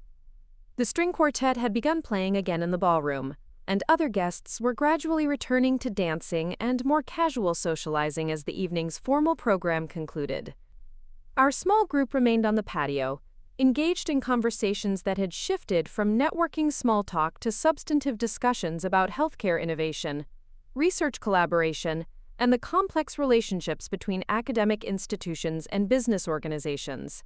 [SPEAKER 1] The string quartet had begun playing again in the ballroom, and other guests were gradually returning to dancing and more casual socializing as the evening's formal program concluded. Our small group remained on the patio, engaged in conversations that had shifted from networking small talk to substantive discussions about healthcare innovation, research collaboration, and the complex relationships between academic institutions and business organizations.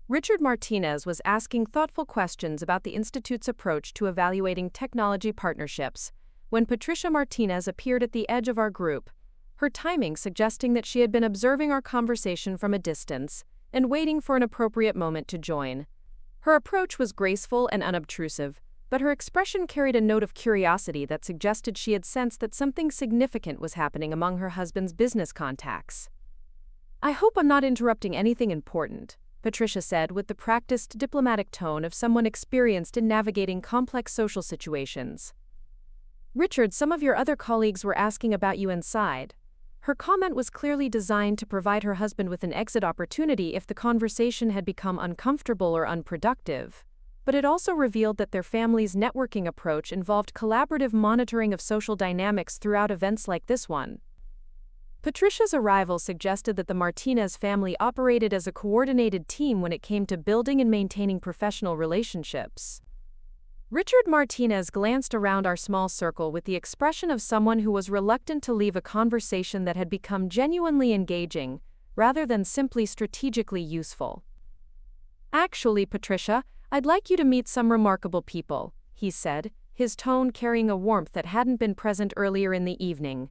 [SPEAKER 1] Richard Martinez was asking thoughtful questions about the Institute's approach to evaluating technology partnerships when Patricia Martinez appeared at the edge of our group, her timing suggesting that she had been observing our conversation from a distance and waiting for an appropriate moment to join. Her approach was graceful and unobtrusive, but her expression carried a note of curiosity that suggested she had sensed that something significant was happening among her husband's business contacts. "I hope I'm not interrupting anything important," Patricia said with the practiced diplomatic tone of someone experienced in navigating complex social situations. "Richard, some of your other colleagues were asking about you inside." Her comment was clearly designed to provide her husband with an exit opportunity if the conversation had become uncomfortable or unproductive, but it also revealed that their family's networking approach involved collaborative monitoring of social dynamics throughout events like this one. Patricia's arrival suggested that the Martinez family operated as a coordinated team when it came to building and maintaining professional relationships. Richard Martinez glanced around our small circle with the expression of someone who was reluctant to leave a conversation that had become genuinely engaging, rather than simply strategically useful. "Actually, Patricia, I'd like you to meet some remarkable people," he said, his tone carrying a warmth that hadn't been present earlier in the evening.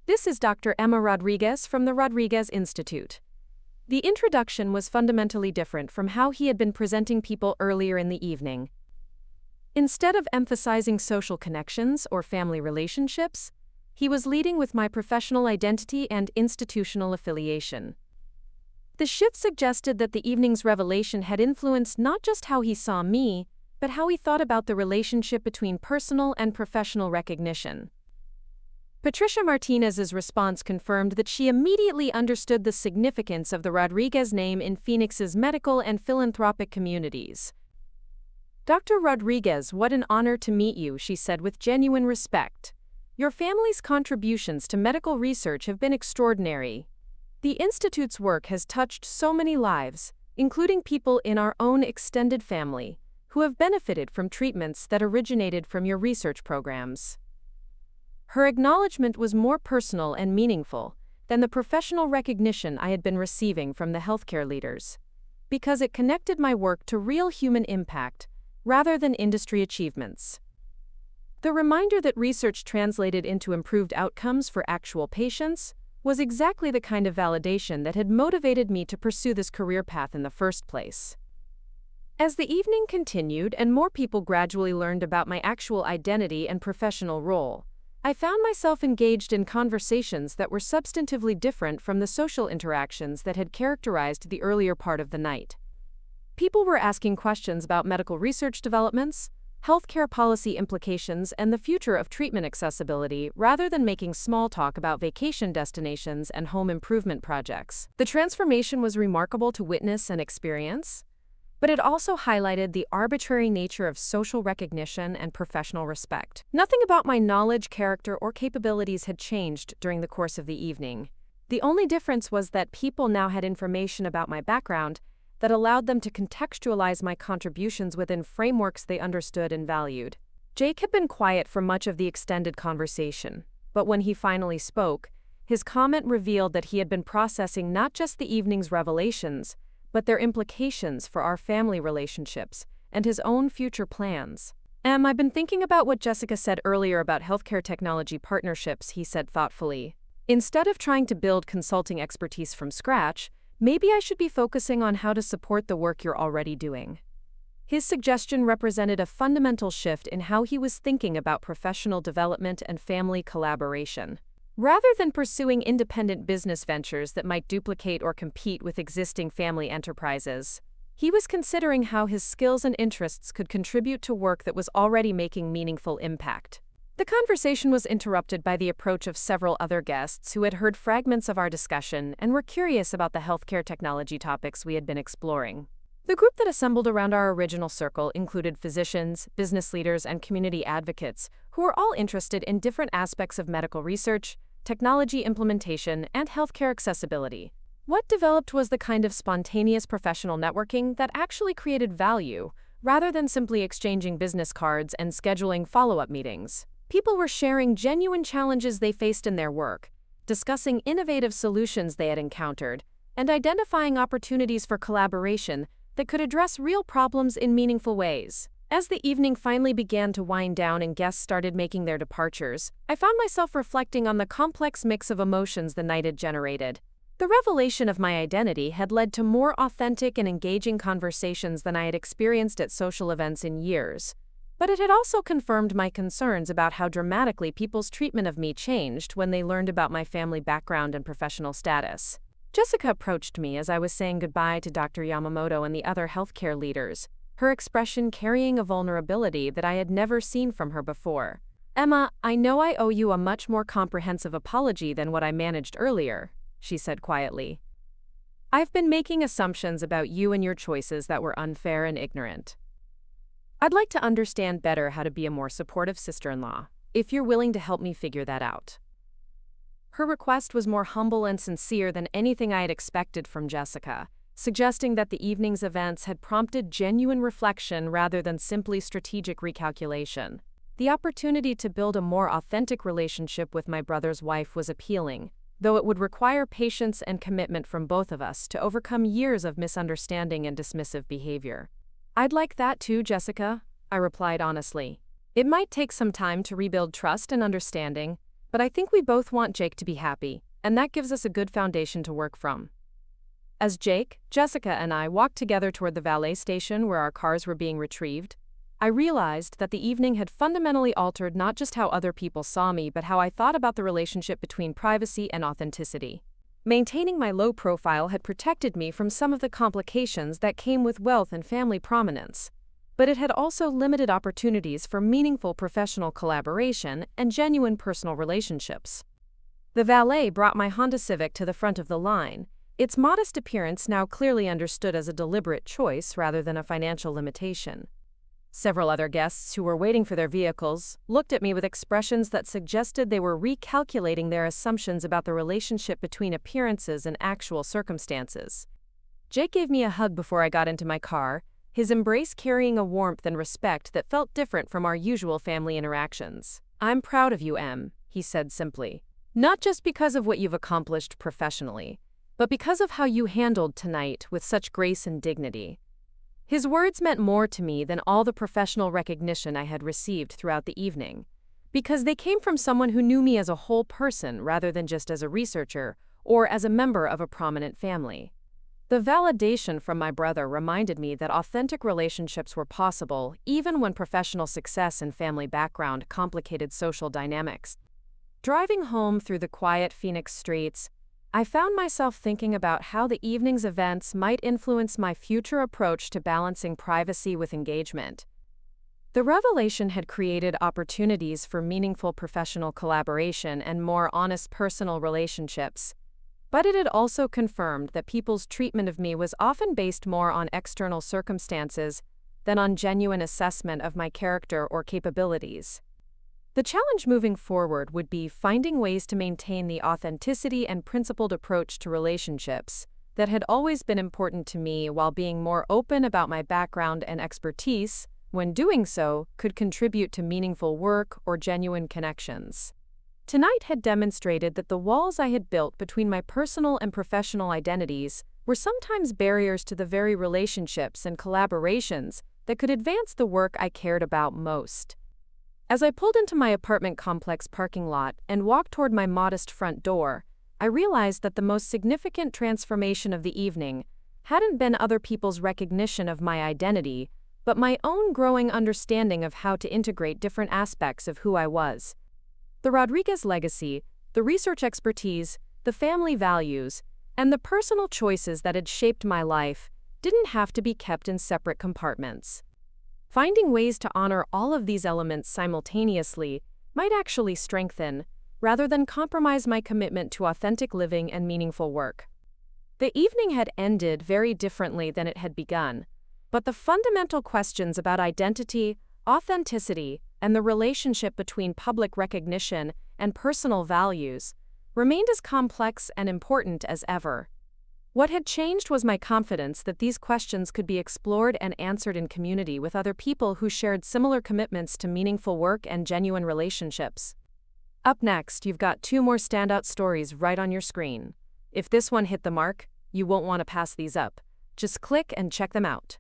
[SPEAKER 1] "This is Dr. Emma Rodriguez from the Rodriguez Institute." The introduction was fundamentally different from how he had been presenting people earlier in the evening. Instead of emphasizing social connections or family relationships, he was leading with my professional identity and institutional affiliation. The shift suggested that the evening's revelation had influenced not just how he saw me, but how he thought about the relationship between personal and professional recognition. Patricia Martinez's response confirmed that she immediately understood the significance of the Rodriguez name in Phoenix's medical and philanthropic communities. "Dr. Rodriguez, what an honor to meet you," she said with genuine respect. "Your family's contributions to medical research have been extraordinary. The Institute's work has touched so many lives, including people in our own extended family, who have benefited from treatments that originated from your research programs." Her acknowledgement was more personal and meaningful than the professional recognition I had been receiving from the healthcare leaders, because it connected my work to real human impact rather than industry achievements. The reminder that research translated into improved outcomes for actual patients was exactly the kind of validation that had motivated me to pursue this career path in the first place. As the evening continued and more people gradually learned about my actual identity and professional role, I found myself engaged in conversations that were substantively different from the social interactions that had characterized the earlier part of the night. People were asking questions about medical research developments, healthcare policy implications, and the future of treatment accessibility, rather than making small talk about vacation destinations and home improvement projects. The transformation was remarkable to witness and experience, but it also highlighted the arbitrary nature of social recognition and professional respect. Nothing about my knowledge, character, or capabilities had changed during the course of the evening. The only difference was that people now had information about my background that allowed them to contextualize my contributions within frameworks they understood and valued. Jake had been quiet for much of the extended conversation, but when he finally spoke, his comment revealed that he had been processing not just the evening's revelations, but their implications for our family relationships and his own future plans. "I've been thinking about what Jessica said earlier about healthcare technology partnerships," he said thoughtfully. "Instead of trying to build consulting expertise from scratch, maybe I should be focusing on how to support the work you're already doing." His suggestion represented a fundamental shift in how he was thinking about professional development and family collaboration. Rather than pursuing independent business ventures that might duplicate or compete with existing family enterprises, he was considering how his skills and interests could contribute to work that was already making meaningful impact. The conversation was interrupted by the approach of several other guests who had heard fragments of our discussion and were curious about the healthcare technology topics we had been exploring. The group that assembled around our original circle included physicians, business leaders, and community advocates who were all interested in different aspects of medical research, technology implementation, and healthcare accessibility. What developed was the kind of spontaneous professional networking that actually created value, rather than simply exchanging business cards and scheduling follow-up meetings. People were sharing genuine challenges they faced in their work, discussing innovative solutions they had encountered, and identifying opportunities for collaboration that could address real problems in meaningful ways. As the evening finally began to wind down and guests started making their departures, I found myself reflecting on the complex mix of emotions the night had generated. The revelation of my identity had led to more authentic and engaging conversations than I had experienced at social events in years. But it had also confirmed my concerns about how dramatically people's treatment of me changed when they learned about my family background and professional status. Jessica approached me as I was saying goodbye to Dr. Yamamoto and the other healthcare leaders, her expression carrying a vulnerability that I had never seen from her before. "Emma, I know I owe you a much more comprehensive apology than what I managed earlier," she said quietly. "I've been making assumptions about you and your choices that were unfair and ignorant. I'd like to understand better how to be a more supportive sister-in-law, if you're willing to help me figure that out." Her request was more humble and sincere than anything I had expected from Jessica, suggesting that the evening's events had prompted genuine reflection rather than simply strategic recalculation. The opportunity to build a more authentic relationship with my brother's wife was appealing, though it would require patience and commitment from both of us to overcome years of misunderstanding and dismissive behavior. "I'd like that too, Jessica," I replied honestly. "It might take some time to rebuild trust and understanding, but I think we both want Jake to be happy, and that gives us a good foundation to work from." As Jake, Jessica, and I walked together toward the valet station where our cars were being retrieved, I realized that the evening had fundamentally altered not just how other people saw me but how I thought about the relationship between privacy and authenticity. Maintaining my low profile had protected me from some of the complications that came with wealth and family prominence, but it had also limited opportunities for meaningful professional collaboration and genuine personal relationships. The valet brought my Honda Civic to the front of the line, its modest appearance now clearly understood as a deliberate choice rather than a financial limitation. Several other guests who were waiting for their vehicles looked at me with expressions that suggested they were recalculating their assumptions about the relationship between appearances and actual circumstances. Jake gave me a hug before I got into my car, his embrace carrying a warmth and respect that felt different from our usual family interactions. "I'm proud of you, Em," he said simply. "Not just because of what you've accomplished professionally, but because of how you handled tonight with such grace and dignity." His words meant more to me than all the professional recognition I had received throughout the evening, because they came from someone who knew me as a whole person rather than just as a researcher or as a member of a prominent family. The validation from my brother reminded me that authentic relationships were possible even when professional success and family background complicated social dynamics. Driving home through the quiet Phoenix streets, I found myself thinking about how the evening's events might influence my future approach to balancing privacy with engagement. The revelation had created opportunities for meaningful professional collaboration and more honest personal relationships, but it had also confirmed that people's treatment of me was often based more on external circumstances than on genuine assessment of my character or capabilities. The challenge moving forward would be finding ways to maintain the authenticity and principled approach to relationships that had always been important to me while being more open about my background and expertise, when doing so could contribute to meaningful work or genuine connections. Tonight had demonstrated that the walls I had built between my personal and professional identities were sometimes barriers to the very relationships and collaborations that could advance the work I cared about most. As I pulled into my apartment complex parking lot and walked toward my modest front door, I realized that the most significant transformation of the evening hadn't been other people's recognition of my identity, but my own growing understanding of how to integrate different aspects of who I was. The Rodriguez legacy, the research expertise, the family values, and the personal choices that had shaped my life didn't have to be kept in separate compartments. Finding ways to honor all of these elements simultaneously might actually strengthen, rather than compromise my commitment to authentic living and meaningful work. The evening had ended very differently than it had begun, but the fundamental questions about identity, authenticity, and the relationship between public recognition and personal values remained as complex and important as ever. What had changed was my confidence that these questions could be explored and answered in community with other people who shared similar commitments to meaningful work and genuine relationships. Up next, you've got 2 more standout stories right on your screen. If this one hit the mark, you won't want to pass these up. Just click and check them out.